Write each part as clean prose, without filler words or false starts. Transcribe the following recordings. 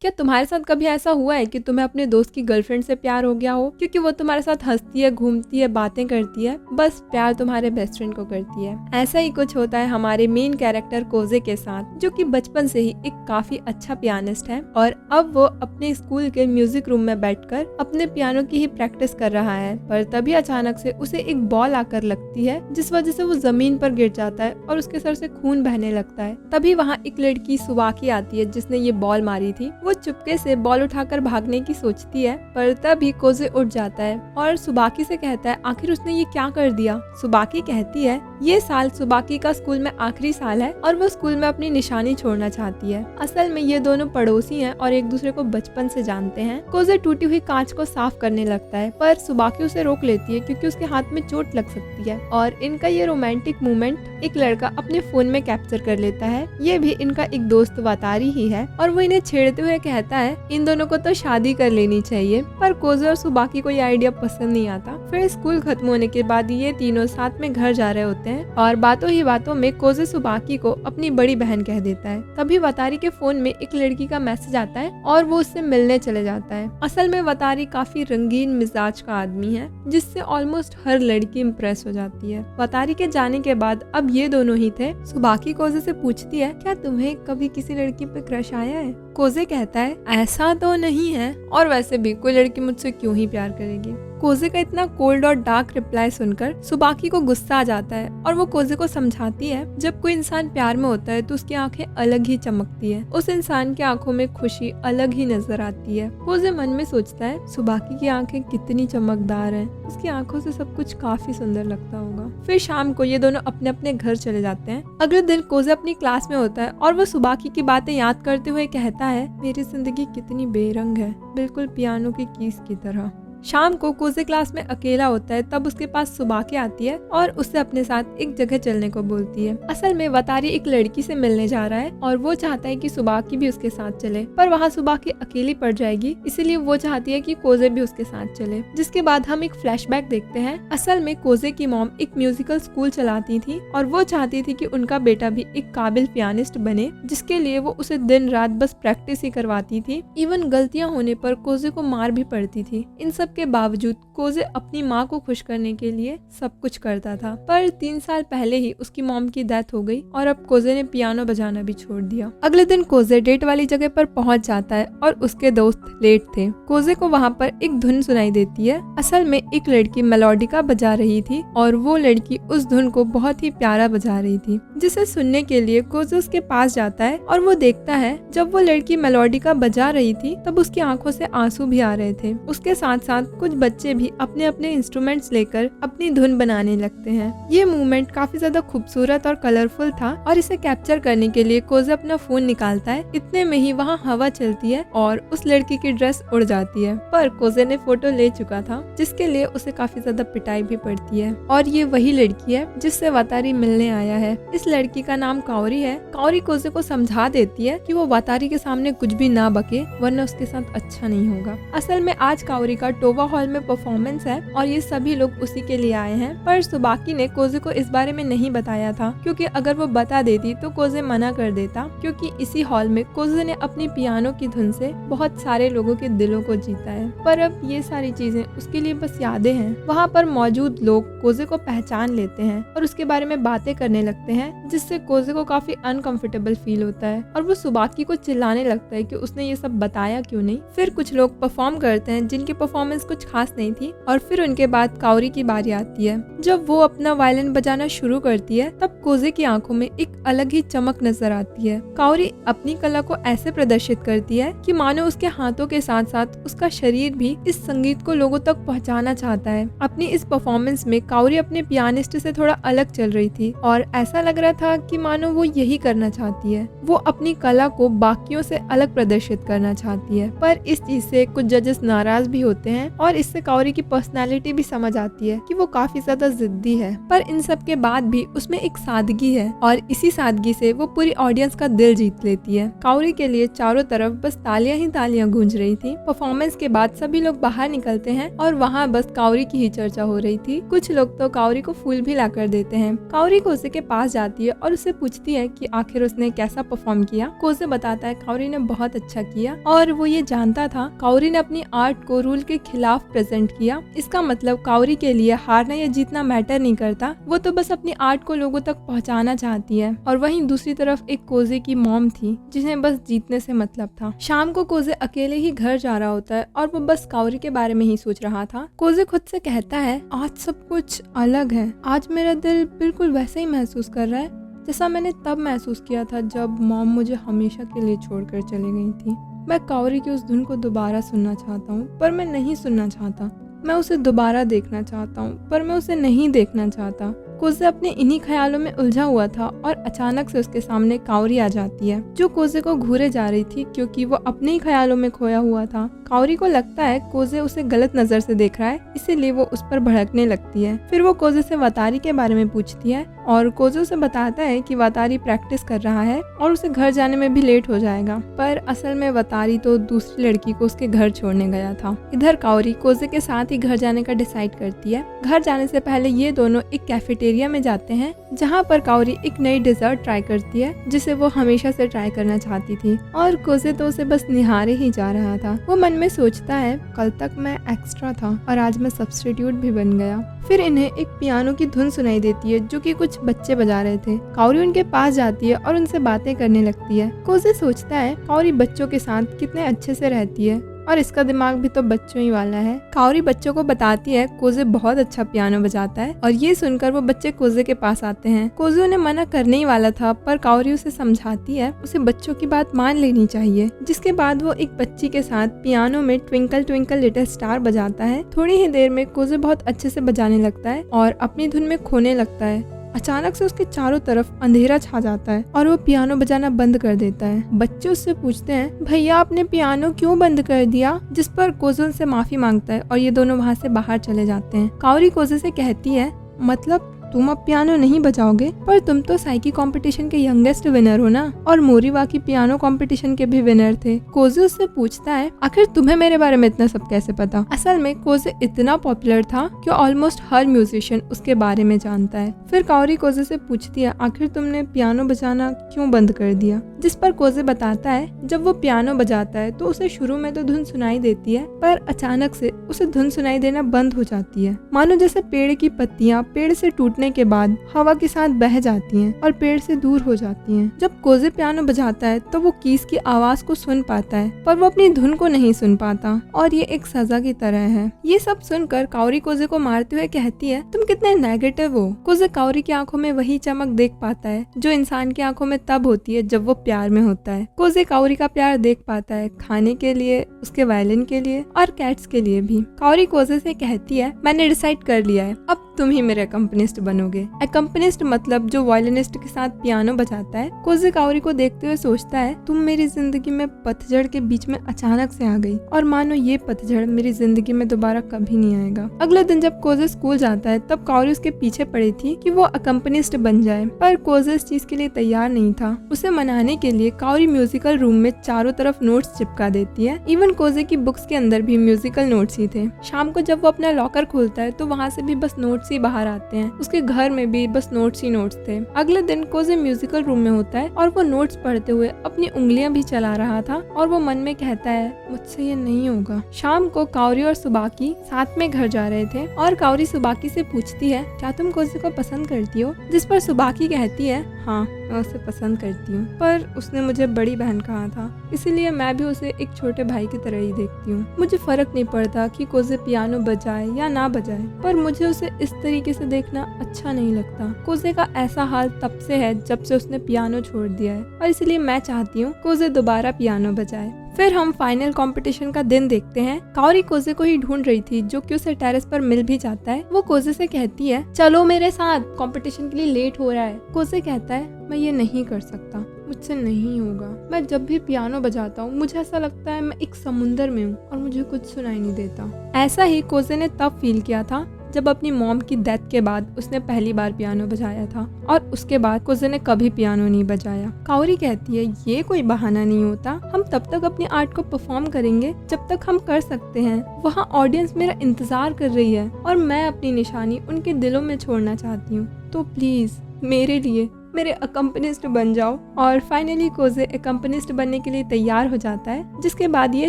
क्या तुम्हारे साथ कभी ऐसा हुआ है कि तुम्हें अपने दोस्त की गर्लफ्रेंड से प्यार हो गया हो क्योंकि वो तुम्हारे साथ हंसती है, घूमती है, बातें करती है, बस प्यार तुम्हारे बेस्ट फ्रेंड को करती है। ऐसा ही कुछ होता है हमारे मेन कैरेक्टर कोजे के साथ, जो कि बचपन से ही एक काफी अच्छा पियानिस्ट है और अब वो अपने स्कूल के म्यूजिक रूम में बैठकर अपने पियानो की ही प्रैक्टिस कर रहा है। पर तभी अचानक से उसे एक बॉल आकर लगती है, जिस वजह से वो जमीन पर गिर जाता है और उसके सर से खून बहने लगता है। तभी वहाँ एक लड़की सुबाकी आती है जिसने ये बॉल मारी थी। वो चुपके से बॉल उठाकर भागने की सोचती है, पर तभी कोजे उठ जाता है और सुबाकी से कहता है आखिर उसने ये क्या कर दिया। सुबाकी कहती है ये साल सुबाकी का स्कूल में आखिरी साल है और वो स्कूल में अपनी निशानी छोड़ना चाहती है। असल में ये दोनों पड़ोसी हैं और एक दूसरे को बचपन से जानते हैं। कोजे टूटी हुई कांच को साफ करने लगता है, पर सुबाकी उसे रोक लेती है क्योंकि उसके हाथ में चोट लग सकती है और इनका ये रोमांटिक मोमेंट एक लड़का अपने फोन में कैप्चर कर लेता है। ये भी इनका एक दोस्त वातारी ही है और वो इन्हें छेड़ते हुए कहता है इन दोनों को तो शादी कर लेनी चाहिए, पर कोजे और सुबाकी को ये आइडिया पसंद नहीं आता। फिर स्कूल खत्म होने के बाद ये तीनों साथ में घर जा रहे होते हैं और बातों ही बातों में कोजे सुबाकी को अपनी बड़ी बहन कह देता है। तभी वातारी के फोन में एक लड़की का मैसेज आता है और वो उससे मिलने चले जाता है। असल में वातारी काफी रंगीन मिजाज का आदमी है जिससे ऑलमोस्ट हर लड़की इम्प्रेस हो जाती है। वातारी के जाने के बाद अब ये दोनों ही थे। सुबाकी कोजे से पूछती है क्या तुम्हें कभी किसी लड़की पे क्रश आया है। कोजे कहता है ऐसा तो नहीं है, और वैसे भी कोई लड़की मुझसे क्यों ही प्यार करेगी। कोजे का इतना कोल्ड और डार्क रिप्लाई सुनकर सुबाकी को गुस्सा आ जाता है और वो कोजे को समझाती है जब कोई इंसान प्यार में होता है तो उसकी आंखें अलग ही चमकती है, उस इंसान की आंखों में खुशी अलग ही नजर आती है। कोजे मन में सोचता है सुबाकी की आंखें कितनी चमकदार हैं, उसकी आंखों से सब कुछ काफी सुंदर लगता होगा। फिर शाम को ये दोनों अपने अपने घर चले जाते हैं। अगले दिन कोजे अपनी क्लास में होता है और वो सुबाकी की बातें याद करते हुए कहता है मेरी जिंदगी कितनी बेरंग है, बिल्कुल पियानो की कीज की तरह। शाम को कोजे क्लास में अकेला होता है, तब उसके पास सुबाकी आती है और उससे अपने साथ एक जगह चलने को बोलती है। असल में वातारी एक लड़की से मिलने जा रहा है और वो चाहता है कि सुबाकी भी उसके साथ चले, पर वहाँ सुबाकी अकेली पड़ जाएगी, इसीलिए वो चाहती है कि कोजे भी उसके साथ चले। जिसके बाद हम एक फ्लैशबैक देखते हैं। असल में कोजे की मॉम एक म्यूजिकल स्कूल चलाती थी और वो चाहती थी कि उनका बेटा भी एक काबिल पियानिस्ट बने, जिसके लिए वो उसे दिन रात बस प्रैक्टिस ही करवाती थी। इवन गलतियां होने पर कोजे को मार भी पड़ती थी। इन सब के बावजूद कोजे अपनी माँ को खुश करने के लिए सब कुछ करता था। पर 3 साल पहले ही उसकी मॉम की डेथ हो गई और अब कोजे ने पियानो बजाना भी छोड़ दिया। अगले दिन कोजे डेट वाली जगह पर पहुंच जाता है और उसके दोस्त लेट थे। कोजे को वहाँ पर एक धुन सुनाई देती है। असल में एक लड़की मेलोडिका बजा रही थी और वो लड़की उस धुन को बहुत ही प्यारा बजा रही थी, जिसे सुनने के लिए कोजे उसके पास जाता है और वो देखता है जब वो लड़की मेलोडिका बजा रही थी तब उसकी आंखों से आंसू भी आ रहे थे। उसके साथ साथ कुछ बच्चे भी अपने अपने इंस्ट्रूमेंट्स लेकर अपनी धुन बनाने लगते हैं। ये मूवमेंट काफी ज्यादा खूबसूरत और कलरफुल था और इसे कैप्चर करने के लिए कोजे अपना फोन निकालता है। इतने में ही वहाँ हवा चलती है और उस लड़की की ड्रेस उड़ जाती है, पर कोजे ने फोटो ले चुका था जिसके लिए उसे काफी ज्यादा पिटाई भी पड़ती है। और ये वही लड़की है जिससे वातारी मिलने आया है। इस लड़की का नाम काओरी है। काओरी कोजे को समझा देती है कि वो वातारी के सामने कुछ भी ना बके, वरना उसके साथ अच्छा नहीं होगा। असल में आज काओरी का टोवा हॉल में परफॉर्मेंस है और ये सभी लोग उसी के लिए आए हैं, पर सुबाकी ने कोजे को इस बारे में नहीं बताया था क्योंकि अगर वो बता देती तो कोजे मना कर देता, क्योंकि इसी हॉल में कोजे ने अपनी पियानो की धुन से बहुत सारे लोगों के दिलों को जीता है। पर अब ये सारी चीजें उसके लिए बस यादें हैं। वहाँ पर मौजूद लोग कोजे को पहचान लेते हैं और उसके बारे में बातें करने लगते हैं, जिससे कोजे को काफी अनकंफर्टेबल फील होता है और वो सुबाकी को चिल्लाने लगता है कि उसने ये सब बताया क्यों नहीं। फिर कुछ लोग परफॉर्म करते हैं जिनकी परफॉर्मेंस कुछ खास नहीं थी और फिर उनके बाद काओरी की बारी आती है। जब वो अपना वायलिन बजाना शुरू करती है तब कोजे की आंखों में एक अलग ही चमक नजर आती है। काओरी अपनी कला को ऐसे प्रदर्शित करती है कि मानो उसके हाथों के साथ साथ उसका शरीर भी इस संगीत को लोगों तक पहुंचाना चाहता है। अपनी इस परफॉर्मेंस में काओरी अपने पियानिस्ट से थोड़ा अलग चल रही थी और ऐसा लग रहा था कि मानो वो यही करना चाहती है। वो अपनी कला को बाकियों से अलग प्रदर्शित करना चाहती है, पर इस चीज से कुछ जजेस नाराज भी होते हैं हैं और इससे काओरी की पर्सनैलिटी भी समझ आती है कि वो काफी ज्यादा जिद्दी है, पर इन सब के बाद भी उसमें एक सादगी है और इसी सादगी से वो पूरी ऑडियंस का दिल जीत लेती है। काओरी के लिए चारों तरफ बस तालियां ही तालियां गूंज रही थी। परफॉर्मेंस के बाद सभी लोग बाहर निकलते हैं और वहाँ बस काओरी की ही चर्चा हो रही थी। कुछ लोग तो काओरी को फूल भी ला कर देते हैं। काओरी कोसे के पास जाती है और उससे पूछती है कि आखिर उसने कैसा परफॉर्म किया। कोसे बताता है काओरी ने बहुत अच्छा किया और वो ये जानता था काओरी ने अपनी आर्ट को रूल के खिलाफ प्रेजेंट किया। इसका मतलब काओरी के लिए हारना या जीतना मैटर नहीं करता, वो तो बस अपनी आर्ट को लोगों तक पहुंचाना चाहती है। और वहीं दूसरी तरफ एक कोजे की मॉम थी जिन्हें बस जीतने से मतलब था। शाम को कोजे अकेले ही घर जा रहा होता है और वो बस काओरी के बारे में ही सोच रहा था। कोजे खुद से कहता है आज सब कुछ अलग है, आज मेरा दिल बिल्कुल वैसे ही महसूस कर रहा है जैसा मैंने तब महसूस किया था जब मॉम मुझे हमेशा के लिए छोड़कर चली गई थी। मैं काओरी की उस धुन को दोबारा सुनना चाहता हूँ पर मैं नहीं सुनना चाहता। मैं उसे दोबारा देखना चाहता हूँ पर मैं उसे नहीं देखना चाहता। कोजे अपने इन्हीं ख्यालों में उलझा हुआ था और अचानक से उसके सामने काओरी आ जाती है जो कोजे को घूरे जा रही थी क्योंकि वो अपने ही ख्यालों में खोया हुआ था। काओरी को लगता है कोजे उसे गलत नजर से देख रहा है, इसीलिए वो उस पर भड़कने लगती है। फिर वो कोजे से वातारी के बारे में पूछती है और कोजे उसे बताता है कि वातारी प्रैक्टिस कर रहा है और उसे घर जाने में भी लेट हो जाएगा, पर असल में वातारी तो दूसरी लड़की को उसके घर छोड़ने गया था। इधर काओरी कोजे के साथ ही घर जाने का डिसाइड करती है। घर जाने से पहले ये दोनों एक कैफेटेरिया में जाते हैं जहाँ पर काओरी एक नई डिजर्ट ट्राई करती है जिसे वो हमेशा से ट्राई करना चाहती थी और कोजे तो उसे बस निहारे ही जा रहा था। वो मन में सोचता है कल तक मैं एक्स्ट्रा था और आज मैं सब्स्टिट्यूट भी बन गया। फिर इन्हें एक पियानो की धुन सुनाई देती है जो कि कुछ बच्चे बजा रहे थे। काओरी उनके पास जाती है और उनसे बातें करने लगती है। कोजे सोचता है काओरी बच्चों के साथ कितने अच्छे से रहती है और इसका दिमाग भी तो बच्चों ही वाला है। काओरी बच्चों को बताती है कोजे बहुत अच्छा पियानो बजाता है और ये सुनकर वो बच्चे कोजे के पास आते हैं। कोजे उन्हें मना करने ही वाला था पर काओरी उसे समझाती है उसे बच्चों की बात मान लेनी चाहिए, जिसके बाद वो एक बच्ची के साथ पियानो में ट्विंकल ट्विंकल लिटिल स्टार बजाता है। थोड़ी ही देर में कोजे बहुत अच्छे से बजाने लगता है और अपनी धुन में खोने लगता है। अचानक से उसके चारों तरफ अंधेरा छा जाता है और वो पियानो बजाना बंद कर देता है। बच्चे उससे पूछते हैं भैया आपने पियानो क्यों बंद कर दिया, जिस पर कोजे उनसे माफी मांगता है और ये दोनों वहाँ से बाहर चले जाते हैं। काओरी कोजे से कहती है मतलब तुम अब पियानो नहीं बजाओगे, पर तुम तो साइकी कंपटीशन के यंगेस्ट विनर हो ना, और मोरीवाकी पियानो कंपटीशन के भी विनर थे। कोजे उससे पूछता है आखिर तुम्हें मेरे बारे में इतना सब कैसे पता। असल में कोजे इतना पॉपुलर था कि ऑलमोस्ट हर म्यूजिशियन उसके बारे में जानता है। फिर काओरी कोजे से पूछती है आखिर तुमने पियानो बजाना क्यों बंद कर दिया, जिस पर कोजे बताता है जब वो पियानो बजाता है तो उसे शुरू में तो धुन सुनाई देती है पर अचानक से उसे धुन सुनाई देना बंद हो जाती है, मानो जैसे पेड़ की पत्तियां पेड़ से टूटने के बाद हवा के साथ बह जाती हैं और पेड़ से दूर हो जाती हैं। जब कोजे पियानो बजाता है तो वो कीज की आवाज को सुन पाता है पर वो अपनी धुन को नहीं सुन पाता और ये एक सजा की तरह है। ये सब सुनकर काओरी कोजे को मारते हुए कहती है तुम कितने नेगेटिव हो। कोजे काओरी की आंखों में वही चमक देख पाता है जो इंसान की आंखों में तब होती है जब वो प्यार में होता है। कोजे काओरी का प्यार देख पाता है, खाने के लिए, उसके वायलिन के लिए और कैट्स के लिए भी। काओरी कोजे से कहती है मैंने डिसाइड कर लिया है, अब तुम ही मेरे अकम्पनिस्ट बनोगे। अकम्पनिस्ट मतलब जो वायलिनिस्ट के साथ पियानो बजाता है। कोजे काओरी को देखते हुए सोचता है तुम मेरी जिंदगी में पतझड़ के बीच में अचानक से आ गई और मानो ये पतझड़ मेरी जिंदगी में दोबारा कभी नहीं आएगा। अगले दिन जब कोजे स्कूल जाता है तब काओरी उसके पीछे पड़ी थी कि वो अकम्पनिस्ट बन जाए, पर कोजे इस चीज के लिए तैयार नहीं था। उसे मनाने के लिए काओरी म्यूजिकल रूम में चारों तरफ नोट्स चिपका देती है। इवन कोजे की बुक्स के अंदर भी म्यूजिकल नोट्स ही थे। शाम को जब वो अपना लॉकर खोलता है तो वहाँ से भी बस नोट्स ही बाहर आते हैं। उसके घर में भी बस नोट्स ही नोट्स थे। अगले दिन कोजे म्यूजिकल रूम में होता है और वो नोट्स पढ़ते हुए अपनी उंगलियां भी चला रहा था और वो मन में कहता है मुझसे ये नहीं होगा। शाम को काओरी और सुबाकी साथ में घर जा रहे थे और काओरी सुबाकी से पूछती है क्या तुम कोजे को पसंद करती हो, जिस पर सुबाकी कहती है हाँ मैं उसे पसंद करती हूँ, पर उसने मुझे बड़ी बहन कहा था, इसीलिए मैं भी उसे एक छोटे भाई की तरह ही देखती हूँ। मुझे फर्क नहीं पड़ता कि कोजे पियानो बजाए या ना बजाए, पर मुझे उसे इस तरीके से देखना अच्छा नहीं लगता। कोजे का ऐसा हाल तब से है जब से उसने पियानो छोड़ दिया है और इसलिए मैं चाहती हूँ कोजे दोबारा पियानो बजाए। फिर हम फाइनल कंपटीशन का दिन देखते हैं। काओरी कोजे को ही ढूंढ रही थी जो कि उसे टेरेस पर मिल भी जाता है। वो कोजे से कहती है चलो मेरे साथ, कंपटीशन के लिए लेट हो रहा है। कोजे कहता है मैं ये नहीं कर सकता, मुझसे नहीं होगा। मैं जब भी पियानो बजाता हूँ मुझे ऐसा लगता है मैं एक समुंदर में हूँ और मुझे कुछ सुनाई नहीं देता। ऐसा ही कोजे ने तब फील किया था जब अपनी मॉम की डेथ के बाद उसने पहली बार पियानो बजाया था और उसके बाद कोजे ने कभी पियानो नहीं बजाया। काओरी कहती है ये कोई बहाना नहीं होता, हम तब तक अपनी आर्ट को परफॉर्म करेंगे जब तक हम कर सकते हैं। वहाँ ऑडियंस मेरा इंतजार कर रही है और मैं अपनी निशानी उनके दिलों में छोड़ना चाहती हूँ, तो प्लीज मेरे लिए मेरे अकम्पनिस्ट बन जाओ। और फाइनली कोजे अकम्पनिस्ट बनने के लिए तैयार हो जाता है, जिसके बाद ये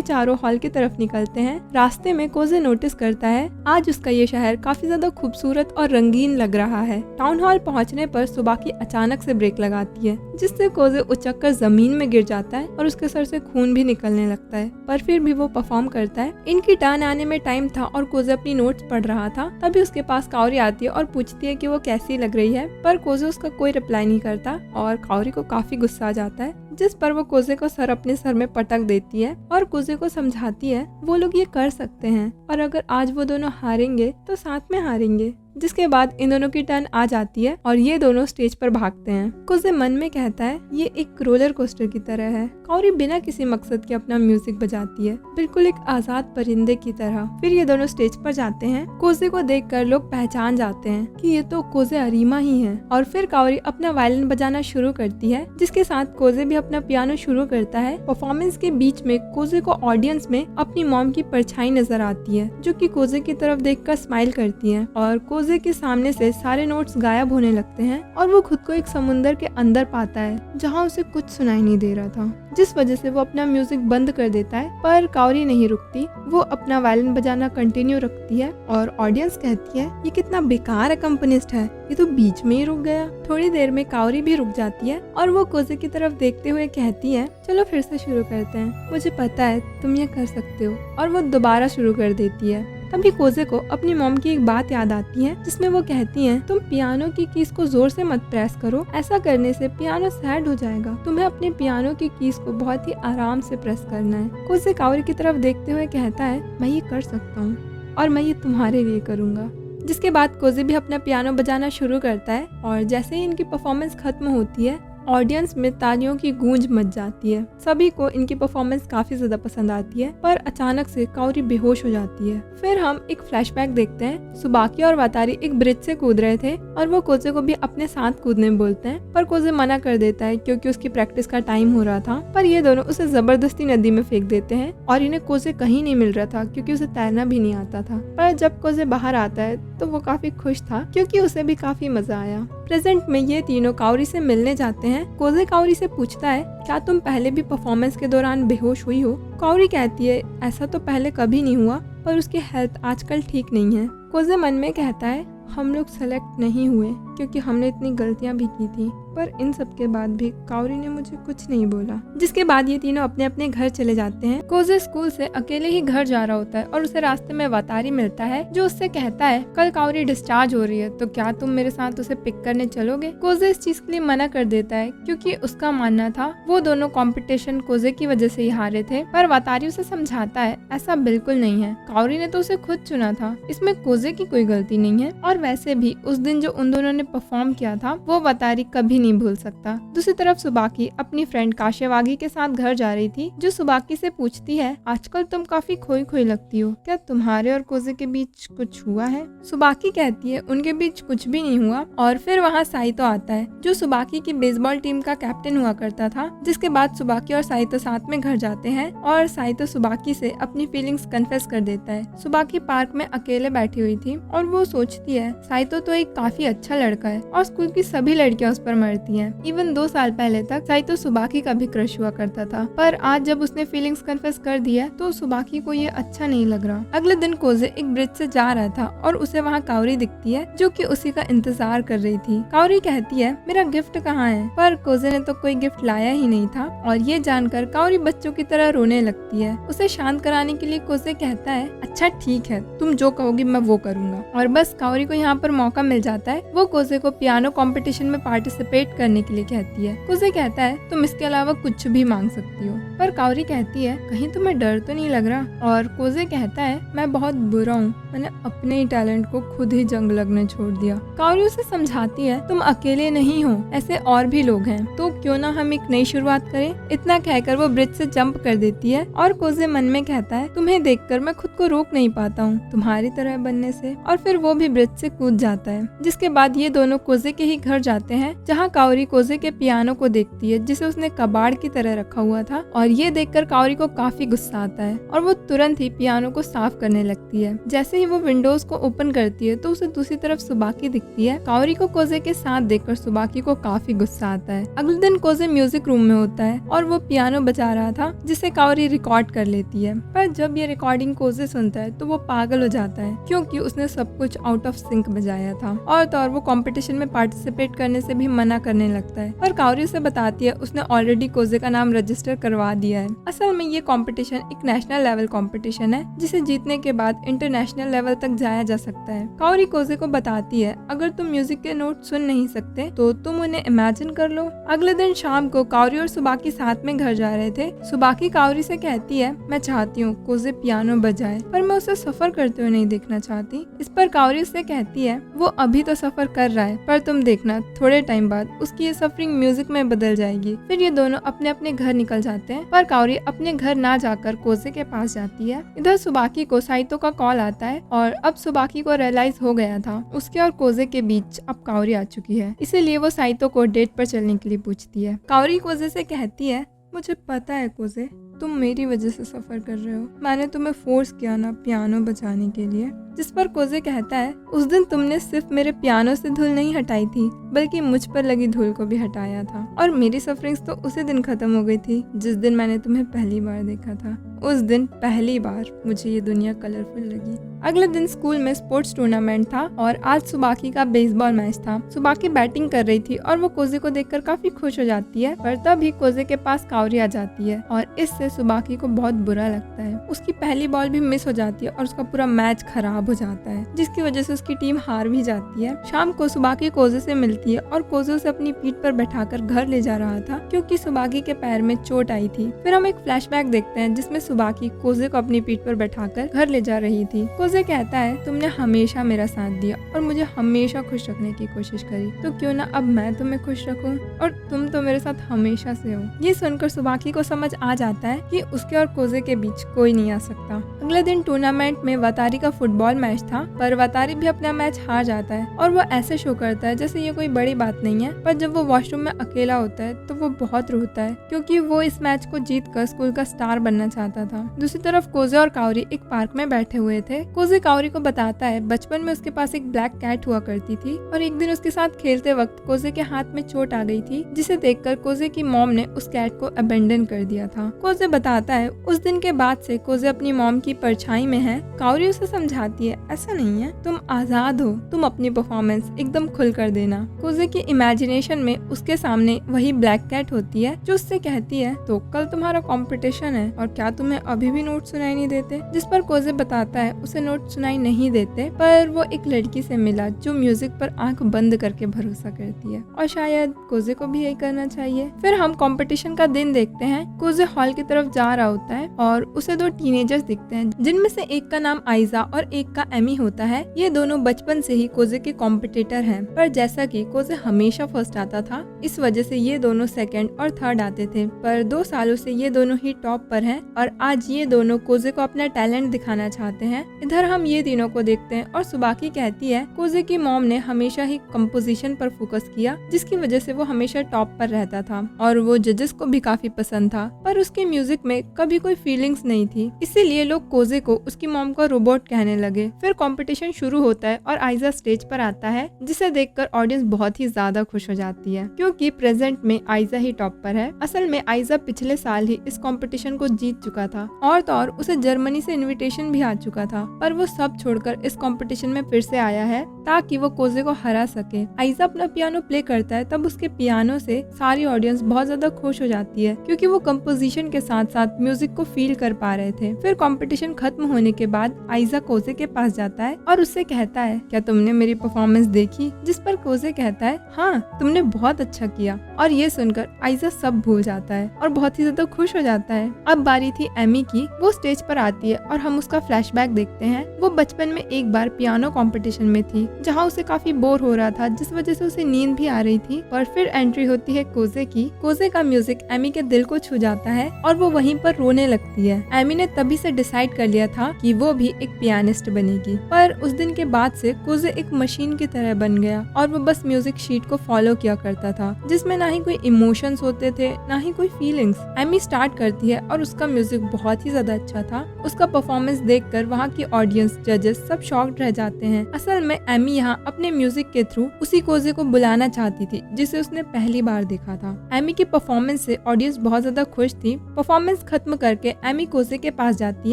चारों हॉल की तरफ निकलते हैं। रास्ते में कोजे नोटिस करता है आज उसका ये शहर काफी ज्यादा खूबसूरत और रंगीन लग रहा है। टाउन हॉल पहुंचने पर सुबाकी अचानक से ब्रेक लगाती है, जिससे कोजे उचक कर जमीन में गिर जाता है और उसके सर से खून भी निकलने लगता है, पर फिर भी वो परफॉर्म करता है। इनकी टर्न आने में टाइम था और कोजे अपनी नोट्स पढ़ रहा था, तभी उसके पास काओरी आती है और पूछती है कि वो कैसी लग रही है, पर कोजे उसका कोई रिप्लाई नहीं करता और काओरी को काफी गुस्सा आ जाता है, जिस पर वो कोजे को सर अपने सर में पटक देती है और कोजे को समझाती है वो लोग ये कर सकते हैं और अगर आज वो दोनों हारेंगे तो साथ में हारेंगे। जिसके बाद इन दोनों की टर्न आ जाती है और ये दोनों स्टेज पर भागते हैं। कोजे मन में कहता है ये एक रोलर कोस्टर की तरह है। काओरी बिना किसी मकसद के अपना म्यूजिक बजाती है, बिल्कुल एक आजाद परिंदे की तरह। फिर ये दोनों स्टेज पर जाते हैं। कोजे को देखकर लोग पहचान जाते हैं कि ये तो कोजे अरीमा ही है। और फिर काओरी अपना वायलिन बजाना शुरू करती है, जिसके साथ कोजे भी अपना पियानो शुरू करता है। परफॉर्मेंस के बीच में कोजे को ऑडियंस में अपनी मॉम की परछाई नजर आती है, जो कि कोजे की तरफ देखकर स्माइल करती है और कोजे के सामने से सारे नोट्स गायब होने लगते हैं और वो खुद को एक समुंदर के अंदर पाता है जहाँ उसे कुछ सुनाई नहीं दे रहा था, जिस वजह से वो अपना म्यूजिक बंद कर देता है। पर काओरी नहीं रुकती, वो अपना वायलिन बजाना कंटिन्यू रखती है और ऑडियंस कहती है ये कितना बेकार अकम्पनिस्ट है, ये तो बीच में ही रुक गया। थोड़ी देर में काओरी भी रुक जाती है और वो कोजे की तरफ देखते हुए कहती है चलो फिर से शुरू करते हैं, मुझे पता है तुम ये कर सकते हो। और वो दोबारा शुरू कर देती है। तभी कोजे को अपनी मॉम की एक बात याद आती है, जिसमें वो कहती हैं तुम पियानो की कीज को जोर से मत प्रेस करो, ऐसा करने से पियानो सैड हो जाएगा, तुम्हें अपने पियानो की कीज को बहुत ही आराम से प्रेस करना है। कोजे काओरी की तरफ देखते हुए कहता है मैं ये कर सकता हूँ और मैं ये तुम्हारे लिए करूँगा। जिसके बाद कोजे भी अपना पियानो बजाना शुरू करता है और जैसे ही इनकी परफॉर्मेंस खत्म होती है ऑडियंस में तालियों की गूंज मच जाती है। सभी को इनकी परफॉर्मेंस काफी ज्यादा पसंद आती है, पर अचानक से काओरी बेहोश हो जाती है। फिर हम एक फ्लैशबैक देखते हैं। सुबाकी और वातारी एक ब्रिज से कूद रहे थे और वो कोजे को भी अपने साथ कूदने बोलते हैं, पर कोजे मना कर देता है क्योंकि उसकी प्रैक्टिस का टाइम हो रहा था। पर ये दोनों उसे जबरदस्ती नदी में फेंक देते हैं और इन्हें कोजे कहीं नहीं मिल रहा था क्योंकि उसे तैरना भी नहीं आता था। पर जब कोजे बाहर आता है तो वो काफी खुश था क्योंकि उसे भी काफी मजा आया। प्रेजेंट में ये तीनों काओरी से मिलने जाते हैं। कोजे काओरी से पूछता है क्या तुम पहले भी परफॉर्मेंस के दौरान बेहोश हुई हो? काओरी कहती है ऐसा तो पहले कभी नहीं हुआ, पर उसकी हेल्थ आजकल ठीक नहीं है। कोजे मन में कहता है हम लोग सेलेक्ट नहीं हुए क्योंकि हमने इतनी गलतियां भी की थी, पर इन सब के बाद भी काओरी ने मुझे कुछ नहीं बोला। जिसके बाद ये तीनों अपने अपने घर चले जाते हैं। कोजे स्कूल से अकेले ही घर जा रहा होता है और उसे रास्ते में वातारी मिलता है जो उससे कहता है कल काओरी डिस्चार्ज हो रही है तो क्या तुम मेरे साथ उसे पिक करने चलोगे? कोजे इस चीज के लिए मना कर देता है क्योंकि उसका मानना था वो दोनों कॉम्पिटिशन कोजे की वजह से ही हारे थे, पर वातारी उसे समझाता है ऐसा बिल्कुल नहीं है, काओरी ने तो उसे खुद चुना था, इसमें कोजे की कोई गलती नहीं है। और वैसे भी उस दिन जो उन दोनों ने परफॉर्म किया था वो वातारी कभी नहीं भूल सकता। दूसरी तरफ सुबाकी अपनी फ्रेंड काशेवागी के साथ घर जा रही थी, जो सुबाकी से पूछती है आजकल तुम काफी खोई खोई लगती हो, क्या तुम्हारे और कोजे के बीच कुछ हुआ है? सुबाकी कहती है उनके बीच कुछ भी नहीं हुआ। और फिर वहाँ साइतो आता है जो सुबाकी की बेसबॉल टीम का कैप्टन हुआ करता था। जिसके बाद सुबाकी और साइतो साथ में घर जाते हैं और साइतो सुबाकी से अपनी फीलिंग्स कन्फेस कर देता है। सुबाकी पार्क में अकेले बैठी हुई थी और वो सोचती है साइतो तो एक काफी अच्छा लड़का है और स्कूल की सभी लड़कियां उस पर मरती हैं। इवन 2 साल पहले तक साइतो सुबाकी का भी क्रश हुआ करता था, पर आज जब उसने फीलिंग्स कन्फेस कर दिया तो सुबाकी को ये अच्छा नहीं लग रहा। अगले दिन कोजे एक ब्रिज से जा रहा था और उसे वहाँ काओरी दिखती है जो कि उसी का इंतजार कर रही थी। काओरी कहती है मेरा गिफ्ट कहाँ है? पर कोजे ने तो कोई गिफ्ट लाया ही नहीं था और ये जानकर काओरी बच्चों की तरह रोने लगती है। उसे शांत कराने के लिए कोजे कहता है अच्छा ठीक है, तुम जो कहोगी मैं वो करूँगा। और बस काओरी को यहाँ पर मौका मिल जाता है। वो कोजे को पियानो कंपटीशन में पार्टिसिपेट वेट करने के लिए कहती है। कोजे कहता है तुम इसके अलावा कुछ भी मांग सकती हो, पर काओरी कहती है कहीं तुम्हें डर तो नहीं लग रहा। और कोजे कहता है मैं बहुत बुरा हूँ, मैंने अपने ही टैलेंट को खुद ही जंग लगने छोड़ दिया। काओरी उसे समझाती है तुम अकेले नहीं हो, ऐसे और भी लोग हैं, तो क्यों ना हम एक नई शुरुआत करें। इतना कहकर वो ब्रिज से जंप कर देती है और कोजे मन में कहता है तुम्हें देखकर मैं खुद को रोक नहीं पाता हूँ तुम्हारी तरह बनने से। और फिर वो भी ब्रिज से कूद जाता है। जिसके बाद ये दोनों कोजे के ही घर जाते हैं, जहाँ काओरी कोजे के पियानो को देखती है जिसे उसने कबाड़ की तरह रखा हुआ था। और ये देखकर काओरी को काफी गुस्सा आता है और वो तुरंत ही पियानो को साफ करने लगती है। जैसे ही वो विंडोज को ओपन करती है तो उसे दूसरी तरफ सुबाकी दिखती है। काओरी को कोजे के साथ देखकर सुबाकी को काफी गुस्सा आता है। अगले दिन कोजे म्यूजिक रूम में होता है और वो पियानो बजा रहा था जिसे काओरी रिकॉर्ड कर लेती है। पर जब ये रिकॉर्डिंग कोजे सुनता है तो वो पागल हो जाता है क्योंकि उसने सब कुछ आउट ऑफ सिंक बजाया था और तो और वो कंपटीशन में पार्टिसिपेट करने से भी मना करने लगता है। पर काओरी उसे बताती है उसने ऑलरेडी कोजे का नाम रजिस्टर करवा दिया है। असल में ये कंपटीशन एक नेशनल लेवल कंपटीशन है जिसे जीतने के बाद इंटरनेशनल लेवल तक जाया जा सकता है। काओरी कोजे को बताती है अगर तुम म्यूजिक के नोट सुन नहीं सकते तो तुम उन्हें इमेजिन कर लो। अगले दिन शाम को काओरी और सुबाकी साथ में घर जा रहे थे। सुबाकी काओरी से कहती है मैं चाहती हूँ कोजे पियानो बजाए, पर मैं उसे सफर करते हुए नहीं देखना चाहती। इस पर काओरी उससे कहती है वो अभी तो सफर कर रहा है, पर तुम देखना थोड़े टाइम बाद उसकी ये सफरिंग म्यूजिक में बदल जाएगी। फिर ये दोनों अपने अपने घर निकल जाते हैं, पर काओरी अपने घर ना जाकर कोजे के पास जाती है। इधर सुबाकी को साइतो का कॉल आता है और अब सुबाकी को रियलाइज हो गया था उसके और कोजे के बीच अब काओरी आ चुकी है, इसीलिए वो साइतो को डेट पर चलने के लिए पूछती है। काओरी कोजे से कहती है मुझे पता है कोजे, तुम मेरी वजह से सफर कर रहे हो, मैंने तुम्हें फोर्स किया ना पियानो बजाने के लिए। जिस पर कोजे कहता है उस दिन तुमने सिर्फ मेरे पियानो से धूल नहीं हटाई थी बल्कि मुझ पर लगी धूल को भी हटाया था, और मेरी सफरिंग्स तो उसी दिन खत्म हो गई थी जिस दिन मैंने तुम्हें पहली बार देखा था। उस दिन पहली बार मुझे ये दुनिया कलरफुल लगी। अगले दिन स्कूल में स्पोर्ट्स टूर्नामेंट था और आज सुबाकी का बेसबॉल मैच था। सुबाकी बैटिंग कर रही थी और वो कोजे को देखकर काफी खुश हो जाती है, पर तभी कोजे के पास काओरी आ जाती है और इससे सुबाकी को बहुत बुरा लगता है। उसकी पहली बॉल भी मिस हो जाती है और उसका पूरा मैच खराब हो जाता है, जिसकी वजह से उसकी टीम हार भी जाती है। शाम को सुबाकी कोजे से मिलती है और कोजे उसे अपनी पीठ पर बैठाकर घर ले जा रहा था क्योंकि सुबाकी के पैर में चोट आई थी। फिर हम एक फ्लैशबैक देखते हैं जिसमें सुबाकी कोजे को अपनी पीठ पर बैठाकर घर ले जा रही थी। कोजे कहता है तुमने हमेशा मेरा साथ दिया और मुझे हमेशा खुश रखने की कोशिश करी, तो क्यों ना अब मैं तुम्हें खुश रखूं, और तुम तो मेरे साथ हमेशा से हो। ये सुनकर सुबाकी को समझ आ जाता है कि उसके और कोजे के बीच कोई नहीं आ सकता। अगले दिन टूर्नामेंट में वतारी का फुटबॉल मैच था, पर वतारी भी अपना मैच हार जाता है और वो ऐसे शो करता है जैसे ये कोई बड़ी बात नहीं है। पर जब वो वॉशरूम में अकेला होता है तो वो बहुत रोता है क्योंकि वो इस मैच को जीतकर स्कूल का स्टार बनना चाहता था। दूसरी तरफ कोजे और काओरी एक पार्क में बैठे हुए थे। कोजे काओरी को बताता है बचपन में उसके पास एक ब्लैक कैट हुआ करती थी और एक दिन उसके साथ खेलते वक्त कोजे के हाथ में चोट आ गई थी, जिसे देखकर कोजे की मॉम ने उस कैट को अबेंडन कर दिया था। कोजे बताता है उस दिन के बाद से कोजे अपनी मॉम की परछाई में है। काओरी उसे समझाती है ऐसा नहीं है, तुम आजाद हो, तुम अपनी परफॉर्मेंस एकदम खुल कर देना। कोजे की इमेजिनेशन में उसके सामने वही ब्लैक कैट होती है जो उससे कहती है तो कल तुम्हारा कंपटीशन है और क्या तुम्हें अभी भी नोट सुनाई नहीं देते। जिस पर कोजे बताता है उसे नोट सुनाई नहीं देते, पर वो एक लड़की से मिला जो म्यूजिक पर आंख बंद करके भरोसा करती है और शायद कोजे को भी यही करना चाहिए। फिर हम कंपटीशन का दिन देखते हैं। कोजे हॉल की तरफ जा रहा होता है और उसे दो टीनेजर्स दिखते हैं जिनमें से एक का नाम आइजा और एक का एमी होता है। ये दोनों बचपन से ही कोजे के कॉम्पिटिटर हैं, पर जैसा कि कोजे हमेशा फर्स्ट आता था इस वजह से ये दोनों सेकंड और थर्ड आते थे, पर 2 सालों से ये दोनों ही टॉप पर हैं और आज ये दोनों कोजे को अपना टैलेंट दिखाना चाहते हैं। इधर हम ये तीनों को देखते हैं और सुबाकी कहती है कोजे की मॉम ने हमेशा ही कंपोजिशन पर फोकस किया जिसकी वजह से वो हमेशा टॉप पर रहता था और वो जजेस को भी काफी पसंद था, पर उसके म्यूजिक में कभी कोई फीलिंग्स नहीं थी, इसीलिए लोग कोजे को उसकी मॉम को रोबोट कहने लगे। फिर कंपटीशन शुरू होता है और आइजा स्टेज पर आता है जिसे देखकर ऑडियंस बहुत ही ज्यादा खुश हो जाती है क्योंकि प्रेजेंट में आइजा ही टॉप पर है। असल में आइजा पिछले साल ही इस कंपटीशन को जीत चुका था, और तो और उसे जर्मनी से इनविटेशन भी आ चुका था, पर वो सब छोड़कर इस कंपटीशन में फिर से आया है ताकि वो कोजे को हरा सके। आइजा अपना पियानो प्ले करता है, तब उसके पियानो से सारी ऑडियंस बहुत ज्यादा खुश हो जाती है क्योंकि वो कंपोजिशन के साथ साथ म्यूजिक को फील कर पा रहे थे। फिर कंपटीशन खत्म होने के बाद आइजा कोजे के पास जाता है और उससे कहता है, क्या तुमने मेरी परफॉर्मेंस देखी? जिस पर कोजे कहता है, हाँ तुमने बहुत अच्छा किया। और ये सुनकर आइजा सब भूल जाता है और बहुत ही ज्यादा खुश हो जाता है। अब बारी थी एमी की। वो स्टेज पर आती है और हम उसका फ्लैशबैक देखते हैं। वो बचपन में एक बार पियानो कंपटीशन में थी जहाँ उसे काफी बोर हो रहा था, जिस वजह से उसे नींद भी आ रही थी। पर फिर एंट्री होती है कोजे की। कोजे का म्यूजिक एमी के दिल को छू जाता है और वो वहीं पर रोने लगती है। एमी ने तभी से डिसाइड कर लिया था कि वो भी एक पियानिस्ट बनेगी। पर उस दिन के बाद से कोजे एक मशीन की तरह बन गया और वो बस म्यूजिक शीट को फॉलो किया करता था, जिसमें ना ही कोई इमोशंस होते थे ना ही कोई फीलिंग्स। एमी स्टार्ट करती है और उसका म्यूजिक बहुत ही ज्यादा अच्छा था। उसका परफॉर्मेंस देखकर वहाँ की ऑडियंस, जजेस सब शॉक्ड रह जाते हैं। असल में एमी यहाँ अपने म्यूजिक के थ्रू उसी कोजे को बुलाना चाहती थी जिसे उसने पहली बार देखा था। एमी की परफॉर्मेंस से ऑडियंस बहुत ज्यादा खुश थी। परफॉर्मेंस खत्म करके एमी कोजे के पास जाती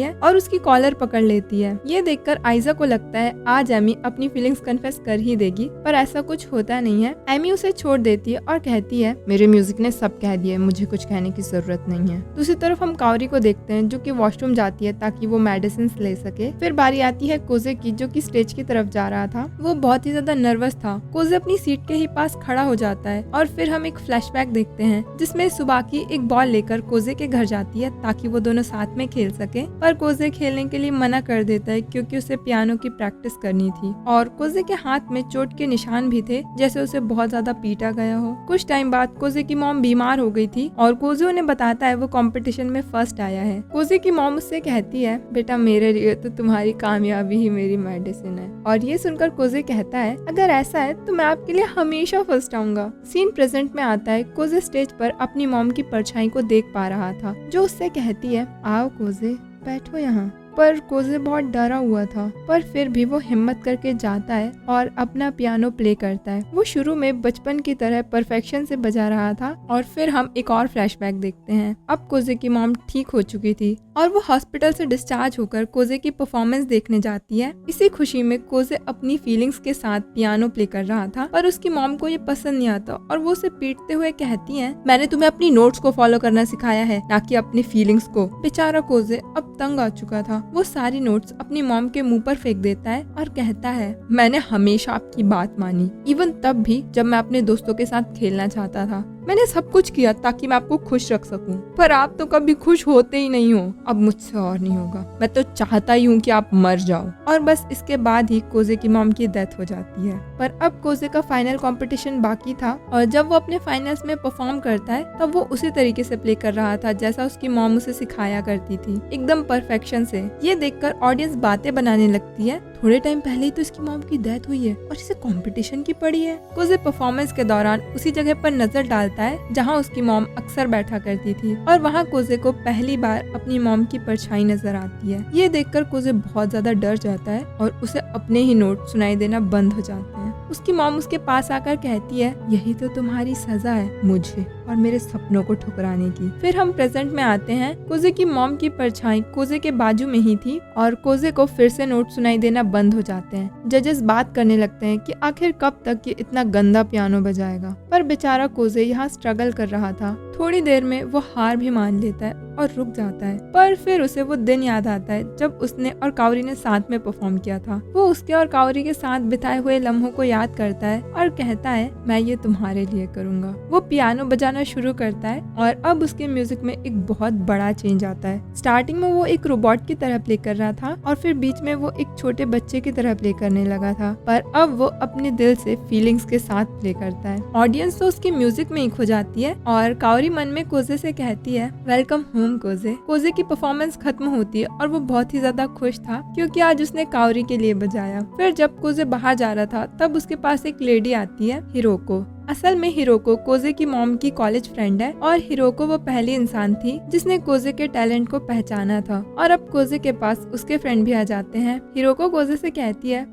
है और उसकी कॉलर पकड़ लेती है। ये देखकर आइजा को लगता है आज एमी अपनी फीलिंग्स कन्फेस कर ही देगी, पर ऐसा कुछ होता नहीं है। एमी उसे छोड़ देती है और कहती है, मेरे म्यूजिक ने सब कह दिया, मुझे कुछ कहने की जरूरत नहीं है। दूसरी तरफ हम कावरी को देखते हैं जो कि वॉशरूम जाती है ताकि वो मेडिसिन ले सके। फिर बारी आती है कोजे की जो कि स्टेज की तरफ जा रहा था। वो बहुत ही ज्यादा नर्वस था। कोजे अपनी सीट के ही पास खड़ा हो जाता है और फिर हम एक फ्लैशबैक देखते हैं जिसमें सुबाकी एक बॉल लेकर कोजे के घर जाती है ताकि वो दोनों साथ में खेल सके। पर कोजे खेलने के लिए मना कर देता है क्योंकि उसे पियानो की प्रैक्टिस करनी थी और कोजे के हाथ में चोट के निशान भी थे, जैसे उसे बहुत ज्यादा पीटा गया हो। कुछ टाइम बाद कोजे की मॉम बीमार हो गई थी और कोजे उन्हें बताता है वो कंपटीशन में फर्स्ट आया है। कोजे की मॉम उससे कहती है, बेटा मेरे लिए तो तुम्हारी कामयाबी ही मेरी मेडिसिन है। और ये सुनकर कोजे कहता है, अगर ऐसा है तो मैं आपके लिए हमेशा फर्स्ट आऊंगा। सीन प्रेजेंट में आता है। कोजे स्टेज पर अपनी मॉम की परछाई को देख पा रहा था जो उससे कहती है, आओ कोजे बैठो यहाँ। पर कोजे बहुत डरा हुआ था, पर फिर भी वो हिम्मत करके जाता है और अपना पियानो प्ले करता है। वो शुरू में बचपन की तरह परफेक्शन से बजा रहा था। और फिर हम एक और फ्लैशबैक देखते हैं। अब कोजे की मॉम ठीक हो चुकी थी और वो हॉस्पिटल से डिस्चार्ज होकर कोजे की परफॉर्मेंस देखने जाती है। इसी खुशी में कोजे अपनी फीलिंग्स के साथ पियानो प्ले कर रहा था, पर उसकी मॉम को ये पसंद नहीं आता और वो उसे पीटते हुए कहती है, मैंने तुम्हें अपनी नोट्स को फॉलो करना सिखाया है, ना कि अपनी फीलिंग्स को। बेचारा कोजे अब तंग आ चुका था। वो सारी नोट्स अपनी मॉम के मुंह पर फेंक देता है और कहता है, मैंने हमेशा आपकी बात मानी, इवन तब भी जब मैं अपने दोस्तों के साथ खेलना चाहता था। मैंने सब कुछ किया ताकि मैं आपको खुश रख सकूं, पर आप तो कभी खुश होते ही नहीं हो। अब मुझसे और नहीं होगा, मैं तो चाहता ही हूँ कि आप मर जाओ। और बस इसके बाद ही कोजे की मॉम की डेथ हो जाती है। पर अब कोजे का फाइनल कंपटीशन बाकी था और जब वो अपने फाइनल्स में परफॉर्म करता है तब वो उसी तरीके से प्ले कर रहा था जैसा उसकी मॉम उसे सिखाया करती थी, एकदम परफेक्शन से। ये देखकर ऑडियंस बातें बनाने लगती है, थोड़े टाइम पहले ही तो इसकी मॉम की डेथ हुई है और इसे कंपटीशन की पड़ी है। कोजे परफॉर्मेंस के दौरान उसी जगह पर नजर डालता है जहां उसकी मॉम अक्सर बैठा करती थी और वहां कोजे को पहली बार अपनी मॉम की परछाई नजर आती है। ये देखकर कोजे बहुत ज्यादा डर जाता है और उसे अपने ही नोट सुनाई देना बंद हो जाते हैं। उसकी मॉम उसके पास आकर कहती है, यही तो तुम्हारी सजा है मुझे और मेरे सपनों को ठुकराने की। फिर हम प्रेजेंट में आते हैं। कोजे की मॉम की परछाई कोजे के बाजू में ही थी और कोजे को फिर से नोट सुनाई देना बंद हो जाते हैं। जजेस बात करने लगते हैं कि आखिर कब तक ये इतना गंदा पियानो बजाएगा, पर बेचारा कोजे यहाँ स्ट्रगल कर रहा था। थोड़ी देर में वो हार भी मान लेता है और रुक जाता है, पर फिर उसे वो दिन याद आता है जब उसने और कावरी ने साथ में परफॉर्म किया था। वो उसके और कावरी के साथ बिताए हुए लम्हों को याद करता है और कहता है, मैं ये तुम्हारे लिए करूंगा। वो पियानो बजाना शुरू करता है और अब उसके म्यूजिक में एक बहुत बड़ा चेंज आता है। स्टार्टिंग में वो एक रोबोट की तरह प्ले कर रहा था और फिर बीच में वो एक छोटे बच्चे की तरह प्ले करने लगा था, पर अब वो अपने दिल से फीलिंग्स के साथ प्ले करता है। ऑडियंस तो उसके म्यूजिक में ही खो जाती है और कावरी मन में कोजे से कहती है, वेलकम होम कोजे। कोजे की परफॉर्मेंस खत्म होती है और वो बहुत ही ज्यादा खुश था क्योंकि आज उसने कावरी के लिए बजाया। फिर जब कोजे बाहर जा रहा था तब उसके पास एक लेडी आती है, हिरोको। असल में हिरोको कोजे की मॉम की कॉलेज फ्रेंड है और हिरोको वो पहली इंसान थी जिसने कोजे के टैलेंट को पहचाना था। और अब कोजे के पास उसके फ्रेंड भी आ जाते हैं। हिरोको कोजे से कहती है,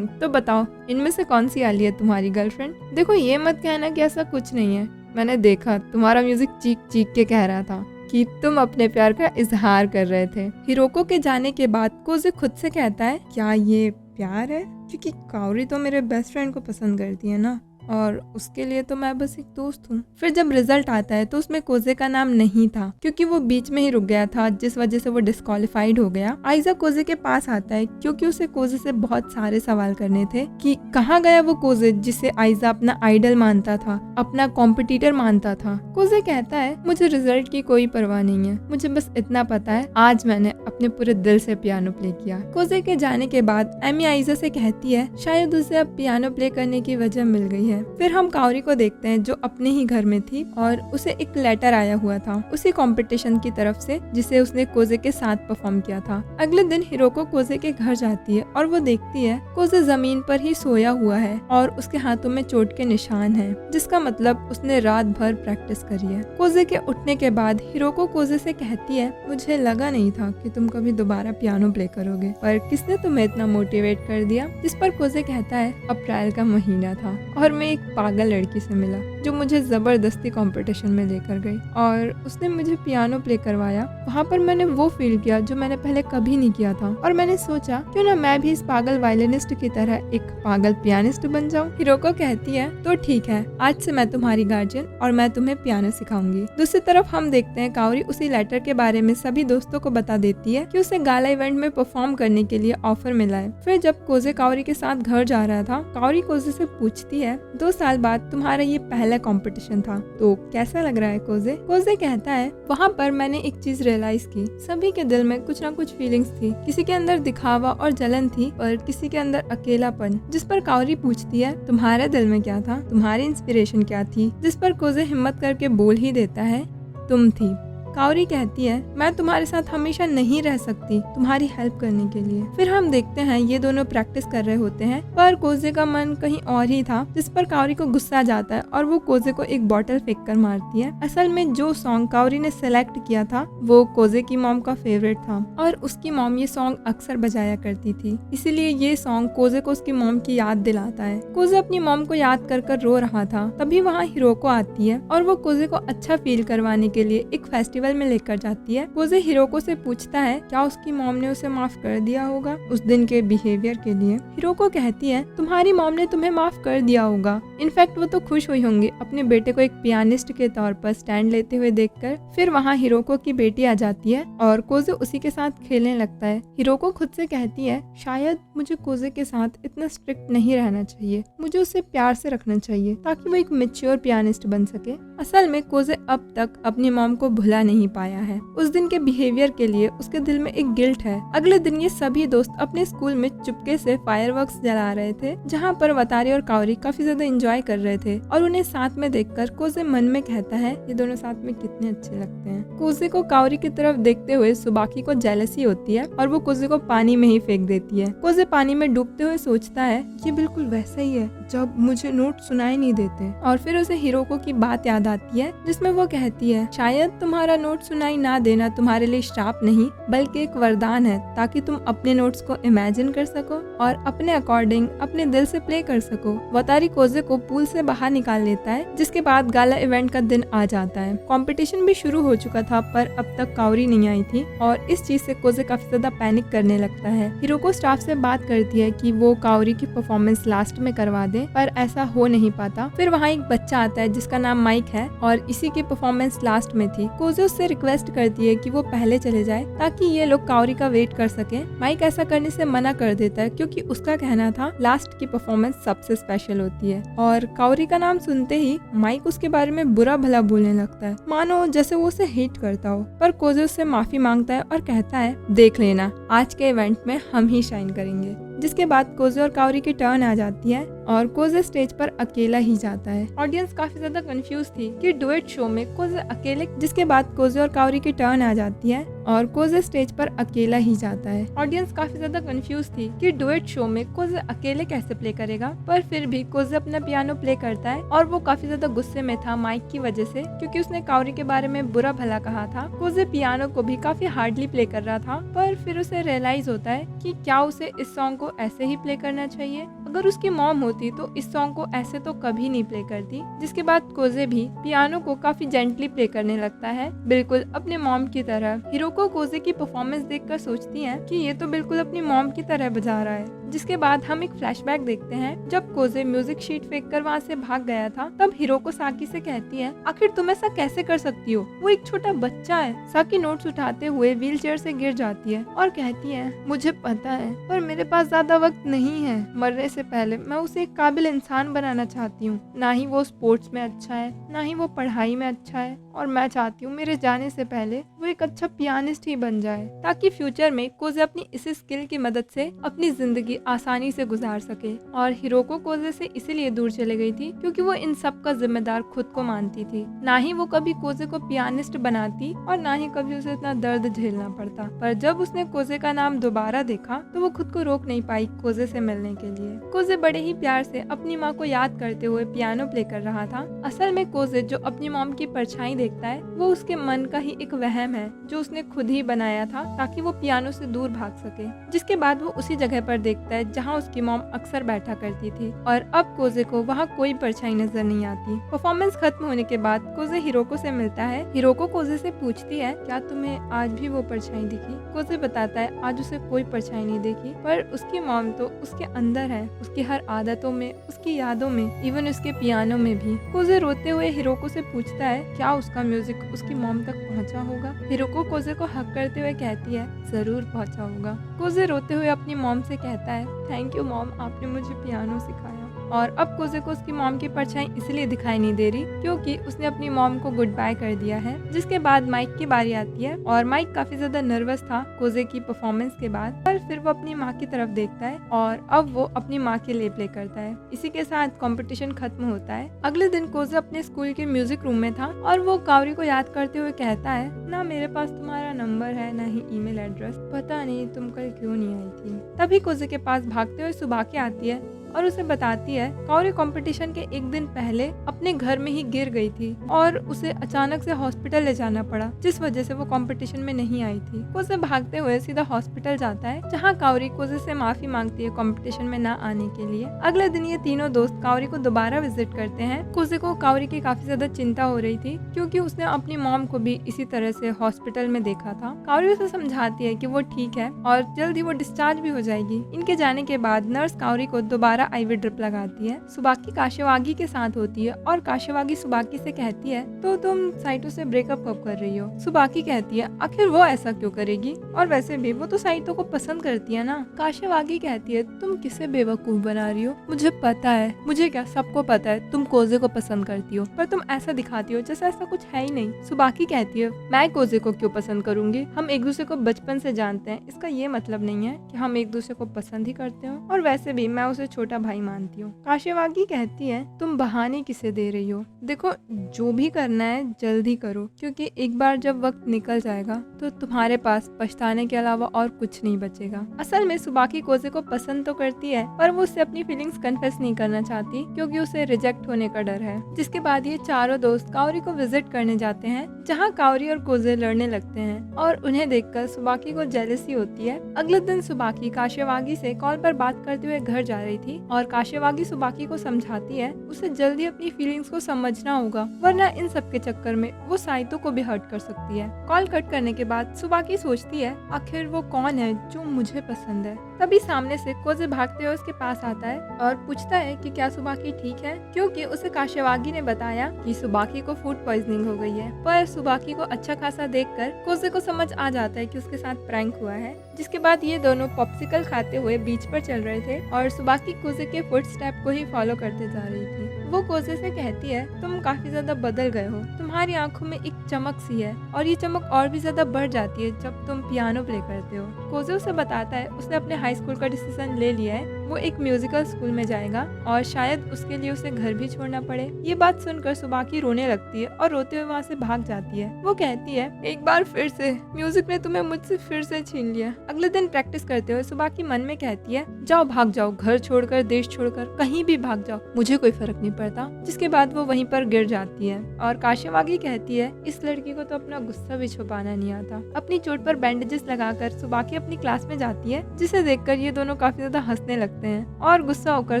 तो बताओ इनमें से कौन सी वाली है तुम्हारी गर्लफ्रेंड? देखो ये मत कहना कि ऐसा कुछ नहीं है, मैंने देखा तुम्हारा म्यूजिक चीख चीख के कह रहा था। कि तुम अपने प्यार का इजहार कर रहे थे। हिरोको के जाने के बाद कोजे खुद से कहता है, क्या ये प्यार है? क्योंकि काओरी तो मेरे बेस्ट फ्रेंड को पसंद करती है ना, और उसके लिए तो मैं बस एक दोस्त हूँ। फिर जब रिजल्ट आता है तो उसमें कोजे का नाम नहीं था, क्योंकि वो बीच में ही रुक गया था, जिस वजह से वो डिस्क्वालीफाइड हो गया। आइजा कोजे के पास आता है क्योंकि उसे कोजे से बहुत सारे सवाल करने थे कि कहाँ गया वो कोजे जिसे आइजा अपना आइडल मानता था, अपना कॉम्पिटिटर मानता था। कोजे कहता है, मुझे रिजल्ट की कोई परवाह नहीं है, मुझे बस इतना पता है आज मैंने अपने पूरे दिल से पियानो प्ले किया। कोजे के जाने के बाद एमी आइजा से कहती है शायद उसे अब पियानो प्ले करने की वजह मिल गई है। फिर हम काओरी को देखते हैं जो अपने ही घर में थी और उसे एक लेटर आया हुआ था उसी कंपटीशन की तरफ से जिसे उसने कोजे के साथ परफॉर्म किया था। अगले दिन हिरोको कोजे के घर जाती है और वो देखती है कोजे जमीन पर ही सोया हुआ है और उसके हाथों में चोट के निशान हैं, जिसका मतलब उसने रात भर प्रैक्टिस करी है। कोजे के उठने के बाद हिरोको कोजे से कहती है, मुझे लगा नहीं था कि तुम कभी दोबारा पियानो प्ले करोगे, पर किसने तुम्हें इतना मोटिवेट कर दिया? जिस पर कोजे कहता है, अप्रैल का महीना था और मैं एक पागल लड़की से मिला जो मुझे जबरदस्ती कंपटीशन में लेकर गई और उसने मुझे पियानो प्ले करवाया। वहाँ पर मैंने वो फील किया जो मैंने पहले कभी नहीं किया था और मैंने सोचा क्यों ना मैं भी इस पागल वायलिनिस्ट की तरह एक पागल पियानिस्ट बन जाऊं। हिरोको कहती है, तो ठीक है, आज से मैं तुम्हारी गार्जियन और मैं तुम्हें पियानो सिखाऊंगी। दूसरी तरफ हम देखते हैं काओरी उसी लेटर के बारे में सभी दोस्तों को बता देती है कि उसे गाला इवेंट में परफॉर्म करने के लिए ऑफर मिला है। फिर जब कोजे काओरी के साथ घर जा रहा था, काओरी कोजे से पूछती है, 2 साल बाद तुम्हारा ये पहला कंपटीशन था, तो कैसा लग रहा है कोजे? कोजे कहता है, वहाँ पर मैंने एक चीज रियलाइज की, सभी के दिल में कुछ ना कुछ फीलिंग्स थी। किसी के अंदर दिखावा और जलन थी और किसी के अंदर अकेलापन। जिस पर काओरी पूछती है, तुम्हारे दिल में क्या था, तुम्हारी इंस्पिरेशन क्या थी? जिस पर कोजे हिम्मत करके बोल ही देता है, तुम थी। काओरी कहती है, मैं तुम्हारे साथ हमेशा नहीं रह सकती तुम्हारी हेल्प करने के लिए। फिर हम देखते हैं ये दोनों प्रैक्टिस कर रहे होते हैं, पर कोजे का मन कहीं और ही था, जिस पर काओरी को गुस्सा आ जाता है और वो कोजे को एक बॉटल फेंक कर मारती है। असल में जो सॉन्ग काओरी ने सेलेक्ट किया था वो कोजे की मॉम का फेवरेट था और उसकी मॉम ये सॉन्ग अक्सर बजाया करती थी, इसीलिए ये सॉन्ग कोजे को उसकी मॉम की याद दिलाता है। कोजे अपनी मॉम को याद कर कर रो रहा था, तभी वहाँ हिरोको आती है और वो कोजे को अच्छा फील करवाने के लिए एक फेस्टिवल में लेकर जाती है। कोजे हिरोको से पूछता है क्या उसकी मॉम ने उसे माफ कर दिया होगा उस दिन के बिहेवियर के लिए। हिरोको कहती है, तुम्हारी मॉम ने तुम्हें माफ कर दिया होगा, इनफैक्ट वो तो खुश हुई होंगी अपने बेटे को एक पियानिस्ट के तौर पर स्टैंड लेते हुए देखकर। फिर वहाँ हिरोको की बेटी आ जाती है और कोजे उसी के साथ खेलने लगता है। हिरोको खुद से कहती है, शायद मुझे कोजे के साथ इतना स्ट्रिक्ट नहीं रहना चाहिए, मुझे उसे प्यार से रखना चाहिए ताकि वो एक मैच्योर पियानिस्ट बन सके। असल में कोजे अब तक अपनी मॉम को भुला नहीं पाया है। उस दिन के बिहेवियर के लिए उसके दिल में एक गिल्ट है। अगले दिन ये सभी दोस्त अपने स्कूल में चुपके से फायरवर्क्स जला रहे थे, जहाँ पर वतारी और काओरी काफी ज्यादा एंजॉय कर रहे थे और उन्हें साथ में देखकर कोजे मन में कहता है, ये दोनों साथ में कितने अच्छे लगते हैं। कोजे को काओरी की तरफ देखते हुए सुबाकी को जेलसी होती है और वो कोजे को पानी में ही फेंक देती है। कोजे पानी में डूबते हुए सोचता है, ये बिल्कुल वैसा ही है जब मुझे नोट सुनाई नहीं देते। और फिर उसे हिरोको की बात याद आती है जिसमें वो कहती है, शायद तुम्हारा नोट सुनाई ना देना तुम्हारे लिए श्राप नहीं बल्कि एक वरदान है, ताकि तुम अपने नोट्स को इमेजिन कर सको और अपने अकॉर्डिंग अपने दिल से प्ले कर सको। वतारी कोजे को पूल से बाहर निकाल लेता है, जिसके बाद गाला इवेंट का दिन आ जाता है। कंपटीशन भी शुरू हो चुका था पर अब तक काओरी नहीं आई थी और इस चीज से कोजे काफी ज्यादा पैनिक करने लगता है। हिरोको स्टाफ से बात करती है कि वो काओरी की परफॉर्मेंस लास्ट में करवा दे, पर ऐसा हो नहीं पाता। फिर वहाँ एक बच्चा आता है जिसका नाम माइक है और इसी की परफॉर्मेंस लास्ट में थी। कोजे उससे रिक्वेस्ट करती है कि वो पहले चले जाए ताकि ये लोग काओरी का वेट कर सके। माइक ऐसा करने से मना कर देता है क्योंकि उसका कहना था लास्ट की परफॉर्मेंस सबसे स्पेशल होती है। और काओरी का नाम सुनते ही माइक उसके बारे में बुरा भला बोलने लगता है, मानो जैसे वो उसे हेट करता हो। पर कोजे उससे माफी मांगता है और कहता है, देख लेना आज के इवेंट में हम ही शाइन करेंगे। जिसके बाद कोजे और काओरी की टर्न आ जाती है और कोजे स्टेज पर अकेला ही जाता है। ऑडियंस काफी ज्यादा कंफ्यूज थी कि डुएट शो में कोजे अकेले। जिसके बाद कोजे और काओरी की टर्न आ जाती है और कोजे स्टेज पर अकेला ही जाता है। ऑडियंस काफी ज्यादा कंफ्यूज थी कि डुएट शो में कोजे अकेले कैसे प्ले करेगा, पर फिर भी कोजे अपना पियानो प्ले करता है और वो काफी ज्यादा गुस्से में था माइक की वजह से, क्योंकि उसने काओरी के बारे में बुरा भला कहा था। कोजे पियानो को भी काफी हार्डली प्ले कर रहा था, पर फिर उसे रियलाइज होता है कि क्या उसे इस सॉन्ग को ऐसे ही प्ले करना चाहिए। अगर उसकी मॉम होती तो इस सॉन्ग को ऐसे तो कभी नहीं प्ले करती। जिसके बाद कोजे भी पियानो को काफी जेंटली प्ले करने लगता है, बिल्कुल अपने मॉम की तरह। हिरोको कोजे की परफॉर्मेंस देखकर सोचती है कि ये तो बिल्कुल अपनी मॉम की तरह बजा रहा है। जिसके बाद हम एक फ्लैशबैक देखते हैं, जब कोजे म्यूजिक शीट फेंक कर वहाँ से भाग गया था, तब हिरोको साकी से कहती है, आखिर तुम ऐसा कैसे कर सकती हो, वो एक छोटा बच्चा है। साकी नोट्स उठाते हुए व्हीलचेयर से गिर जाती है और कहती है, मुझे पता है, पर मेरे पास ज्यादा वक्त नहीं है। मरने से पहले मैं उसे एक काबिल इंसान बनाना चाहती हूँ। ना ही वो स्पोर्ट्स में अच्छा है, ना ही वो पढ़ाई में अच्छा है, और मैं चाहती हूँ मेरे जाने से पहले वो एक अच्छा पियानिस्ट ही बन जाए, ताकि फ्यूचर में कोजे अपनी इस स्किल की मदद से अपनी जिंदगी आसानी से गुजार सके। और हिरोको कोजे से इसीलिए दूर चले गई थी क्योंकि वो इन सब का जिम्मेदार खुद को मानती थी। ना ही वो कभी कोजे को पियानिस्ट बनाती और ना ही कभी उसे इतना दर्द झेलना पड़ता। पर जब उसने कोजे का नाम दोबारा देखा तो वो खुद को रोक नहीं पाई कोजे से मिलने के लिए। कोजे बड़े ही प्यार से अपनी माँ को याद करते हुए पियानो प्ले कर रहा था। असल में कोजे जो अपनी मॉम की परछाई देखता है वो उसके मन का ही एक वहम है जो उसने खुद ही बनाया था ताकि वो पियानो से दूर भाग सके। जिसके बाद वो उसी जगह पर देखता है जहाँ उसकी मॉम अक्सर बैठा करती थी, और अब कोजे को वहाँ कोई परछाई नजर नहीं आती। परफॉर्मेंस खत्म होने के बाद कोजे हिरोको से मिलता है। हिरोको कोजे से पूछती है, क्या तुम्हें आज भी वो परछाई दिखी? कोजे बताता है आज उसे कोई परछाई नहीं देखी, पर उसकी मॉम तो उसके अंदर है, उसकी हर आदतों में, उसकी यादों में, इवन उसके पियानो में भी। कोजे रोते हुए हिरोको से पूछता है, क्या उसका म्यूजिक उसकी मॉम तक पहुंचा होगा? हिरोको कोजे को हक करते हुए कहती है, जरूर पहुंचा होगा। कोजे रोते हुए अपनी मॉम से कहता है, थैंक यू मॉम, आपने मुझे पियानो सिखाया। और अब कोजे को उसकी मॉम की परछाई इसलिए दिखाई नहीं दे रही क्योंकि उसने अपनी मॉम को गुड बाय कर दिया है। जिसके बाद माइक की बारी आती है और माइक काफी ज्यादा नर्वस था कोजे की परफॉर्मेंस के बाद, पर फिर वो अपनी माँ की तरफ देखता है और अब वो अपनी माँ के लिए प्ले करता है। इसी के साथ कंपटीशन खत्म होता है। अगले दिन कोजे अपने स्कूल के म्यूजिक रूम में था और वो कावरी को याद करते हुए कहता है, ना मेरे पास तुम्हारा नंबर है, ना ही ईमेल एड्रेस, पता नहीं तुम कल क्यों नहीं आई थी। तभी कोजे के पास भागते हुए सुबाकी आती है और उसे बताती है कावरी कंपटीशन के एक दिन पहले अपने घर में ही गिर गई थी और उसे अचानक से हॉस्पिटल ले जाना पड़ा, जिस वजह से वो कंपटीशन में नहीं आई थी। कोजे भागते हुए सीधा हॉस्पिटल जाता है जहां कावरी कोजे से माफी मांगती है कंपटीशन में ना आने के लिए। अगले दिन ये तीनों दोस्त कावरी को दोबारा विजिट करते हैं। कोजे को कावरी की काफी ज्यादा चिंता हो रही थी क्योंकि उसने अपनी मॉम को भी इसी तरह से हॉस्पिटल में देखा था। कावरी उसे समझाती है कि वो ठीक है और जल्द ही वो डिस्चार्ज भी हो जाएगी। इनके जाने के बाद नर्स कावरी को दोबारा आईवी ड्रिप लगाती है। सुबाकी काशिवागी के साथ होती है और काशिवागी सुबाकी से कहती है, तो तुम साइटो से ब्रेकअप कब कर रही हो? सुबाकी कहती है, आखिर वो ऐसा क्यों करेगी, और वैसे भी वो तो साइटो को पसंद करती है ना। काशिवागी कहती है, तुम किसे बेवकूफ बना रही हो? मुझे पता है, मुझे क्या, सबको पता है तुम कोजे को पसंद करती हो, पर तुम ऐसा दिखाती हो जैसे ऐसा कुछ है ही नहीं। सुबाकी कहती है, मैं कोजे को क्यों पसंद करूंगी? हम एक दूसरे को बचपन से जानते हैं, इसका ये मतलब नहीं है कि हम एक दूसरे को पसंद ही करते हो, और वैसे भी मैं उसे छोटा भाई मानती हूँ। काशिवागी कहती है, तुम बहाने किसे दे रही हो? देखो, जो भी करना है जल्दी करो, क्योंकि एक बार जब वक्त निकल जाएगा तो तुम्हारे पास पछताने के अलावा और कुछ नहीं बचेगा। असल में सुबाकी कोजे को पसंद तो करती है, पर वो उससे अपनी फीलिंग्स कन्फेस नहीं करना चाहती क्योंकि उसे रिजेक्ट होने का डर है। जिसके बाद ये चारों दोस्त कावरी को विजिट करने जाते हैं जहाँ कावरी और कोजे लड़ने लगते हैं और उन्हें देखकर सुबाकी को जेलसी होती है। अगले दिन सुबाकी काशिवागी से कॉल पर बात करते हुए घर जा रही थी और काशिवागी सुबाकी को समझाती है उसे जल्दी अपनी फीलिंग्स को समझना होगा, वरना इन सब के चक्कर में वो साइतो को भी हर्ट कर सकती है। कॉल कट करने के बाद सुबाकी सोचती है, आखिर वो कौन है जो मुझे पसंद है। तभी सामने से कोजे भागते हुए उसके पास आता है और पूछता है कि क्या सुबाकी ठीक है, क्योंकि उसे काशिवागी ने बताया कि सुबाकी को फूड पॉइजनिंग हो गई है। पर सुबाकी को अच्छा खासा देखकर कोजे को समझ आ जाता है कि उसके साथ प्रैंक हुआ है। जिसके बाद ये दोनों पॉप्सिकल खाते हुए बीच पर चल रहे थे और सुबाकी कोजे के फुटस्टेप को ही फॉलो करते जा रही थी। वो कोजे से कहती है, तुम काफी ज्यादा बदल गए हो, तुम्हारी आंखों में एक चमक सी है और ये चमक और भी ज्यादा बढ़ जाती है जब तुम पियानो प्ले करते हो। कोजे उसे बताता है उसने अपने हाई स्कूल का डिसीजन ले लिया है, वो एक म्यूजिकल स्कूल में जाएगा और शायद उसके लिए उसे घर भी छोड़ना पड़े। ये बात सुनकर सुबाकी रोने लगती है और रोते हुए वहाँ से भाग जाती है। वो कहती है, एक बार फिर से म्यूजिक ने तुम्हें मुझसे फिर से छीन लिया। अगले दिन प्रैक्टिस करते हुए सुबाकी मन में कहती है, जाओ भाग जाओ, घर छोड़कर, देश छोड़कर, कहीं भी भाग जाओ, मुझे कोई फर्क नहीं पड़ता, जिसके बाद वो वहीं पर गिर जाती है। और काशिवागी कहती है इस लड़की को तो अपना गुस्सा भी छुपाना नहीं आता। अपनी चोट पर बैंडेजेस लगाकर सुबाकी अपनी क्लास में जाती है, जिसे देखकर ये दोनों काफी ज्यादा हंसने लगते हैं और गुस्सा होकर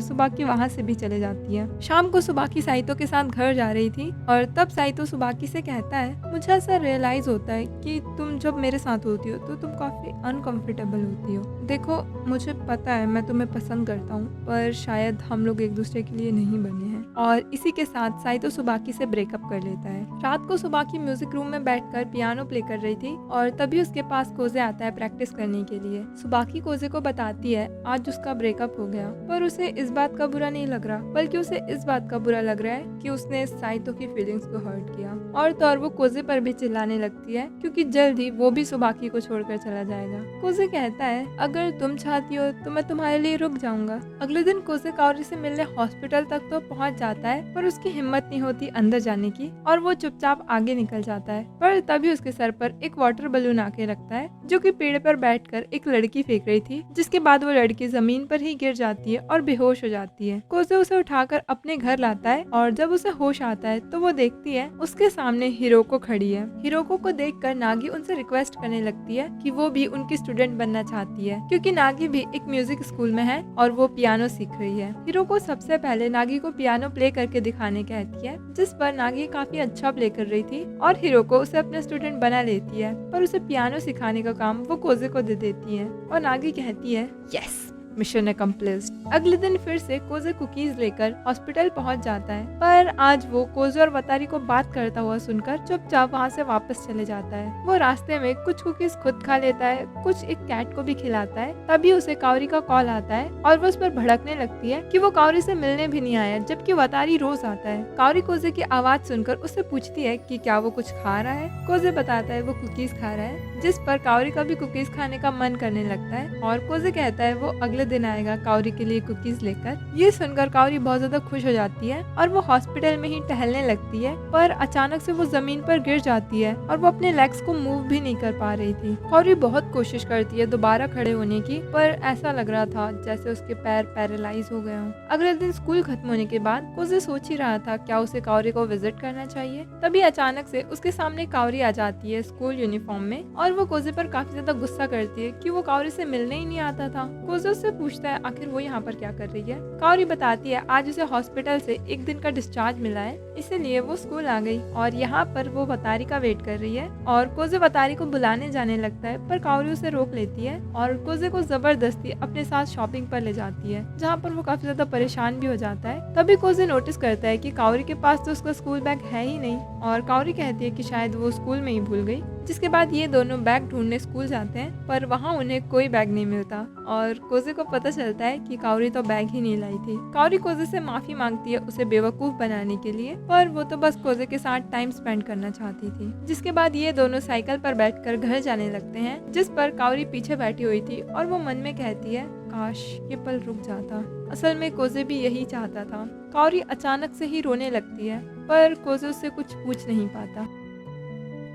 सुबाकी वहाँ से भी चले जाती है। शाम को सुबाकी साइतो के साथ घर जा रही थी और तब साइतो सुबाकी से कहता है मुझे ऐसा रियलाइज होता है कि तुम जब मेरे साथ होती हो तो तुम काफी अनकंफर्टेबल होती हो। देखो मुझे पता है मैं तुम्हें पसंद करता हूँ, पर शायद हम लोग एक दूसरे के लिए नहीं बने हैं। और इसी के साथ साइतो सुबाकी से ब्रेकअप कर लेता है। रात को सुबाकी म्यूजिक रूम में बैठकर पियानो प्ले कर रही थी और तभी उसके पास कोजे आता है प्रैक्टिस करने के लिए। सुबाकी कोजे को बताती है आज उसका ब्रेकअप हो गया, पर उसे इस बात का बुरा नहीं लग रहा, बल्कि उसे इस बात का बुरा लग रहा है कि उसने साइतो की फीलिंग्स को हर्ट किया। और तो और वो कोजे पर भी चिल्लाने लगती है क्योंकि जल्द ही वो भी सुबाकी को छोड़कर चला जाएगा। कोजे कहता है अगर तुम चाहती हो तो मैं तुम्हारे लिए रुक जाऊंगा। अगले दिन कोजे काओरी से मिलने हॉस्पिटल तक तो पहुंच जाता है, पर उसकी हिम्मत नहीं होती अंदर जाने की और वो चुपचाप आगे निकल जाता है। पर तभी उसके सर पर एक वाटर बलून आके रखता है जो कि पेड़ पर बैठकर एक लड़की फेंक रही थी, जिसके बाद वो लड़की जमीन पर ही गिर जाती है और बेहोश हो जाती है। कोजे उसे उठाकर अपने घर लाता है और जब उसे होश आता है तो वो देखती है उसके सामने हिरोको खड़ी है। हिरोको को देखकर नागी उनसे रिक्वेस्ट करने लगती है कि वो भी उनकी स्टूडेंट बनना चाहती है, क्योंकि नागी भी एक म्यूजिक स्कूल में है और वो पियानो सीख रही है। हिरोको सबसे पहले नागी को पियानो प्ले करके दिखाने कहती है, जिस पर नागी काफी अच्छा प्ले कर रही थी और हिरोको उसे अपने स्टूडेंट बना लेती है, पर उसे पियानो सिखाने का काम वो कोजे को दे देती है और नागी कहती है यस मिशन अकम्प्लिश्ड। अगले दिन फिर से कोजे कुकीज लेकर हॉस्पिटल पहुंच जाता है, पर आज वो कोजे और वतारी को बात करता हुआ सुनकर चुपचाप वहां से वापस चले जाता है। वो रास्ते में कुछ कुकीज खुद खा लेता है, कुछ एक कैट को भी खिलाता है। तभी उसे काओरी का कॉल आता है और वो उस पर भड़कने लगती है कि वो काओरी से मिलने भी नहीं आया, जबकि वतारी रोज आता है। काओरी कोजे की आवाज सुनकर उससे पूछती है कि क्या वो कुछ खा रहा है। कोजे बताता है वो कुकीज खा रहा है, जिस पर काओरी का भी कुकीज खाने का मन करने लगता है और कोजे कहता है वो अगले दिन आएगा काओरी के लिए कुकीज लेकर। ये सुनकर काओरी बहुत ज्यादा खुश हो जाती है और वो हॉस्पिटल में ही टहलने लगती है, पर अचानक से वो जमीन पर गिर जाती है और वो अपने लेग्स को मूव भी नहीं कर पा रही थी। काओरी बहुत कोशिश करती है दोबारा खड़े होने की, पर ऐसा लग रहा था जैसे उसके पैर पैरालाइज हो गए हों। अगले दिन स्कूल खत्म होने के बाद कोजे सोच ही रहा था क्या उसे काओरी को विजिट करना चाहिए। तभी अचानक से उसके सामने काओरी आ जाती है स्कूल यूनिफॉर्म में और वो कोजे पर काफी ज्यादा गुस्सा करती है कि वो काओरी से मिलने ही नहीं आता था। कोजे उससे पूछता है आखिर वो यहाँ पर क्या कर रही है। काओरी बताती है आज उसे हॉस्पिटल से एक दिन का डिस्चार्ज मिला है, इसलिए वो स्कूल आ गई और यहाँ पर वो वतारी का वेट कर रही है। और कोजे वतारी को बुलाने जाने लगता है, पर काओरी उसे रोक लेती है और कोजे को जबरदस्ती अपने साथ शॉपिंग पर ले जाती है, जहाँ पर वो काफी ज्यादा परेशान भी हो जाता है। तभी कोजे नोटिस करता है कि काओरी के पास तो उसका स्कूल बैग है ही नहीं और काओरी कहती है कि शायद वो स्कूल में ही भूल गई। जिसके बाद ये दोनों बैग ढूंढने स्कूल जाते हैं, पर वहाँ उन्हें कोई बैग नहीं मिलता और कोजे को पता चलता है कि काओरी तो बैग ही नहीं लाई थी। काओरी कोजे से माफी मांगती है उसे बेवकूफ बनाने के लिए, पर वो तो बस कोजे के साथ टाइम स्पेंड करना चाहती थी। जिसके बाद ये दोनों साइकिल पर बैठकर घर जाने लगते हैं, जिस पर काओरी पीछे बैठी हुई थी और वो मन में कहती है काश ये पल रुक जाता। असल में कोजे भी यही चाहता था। काओरी अचानक से ही रोने लगती है, पर कोजे उससे कुछ पूछ नहीं पाता।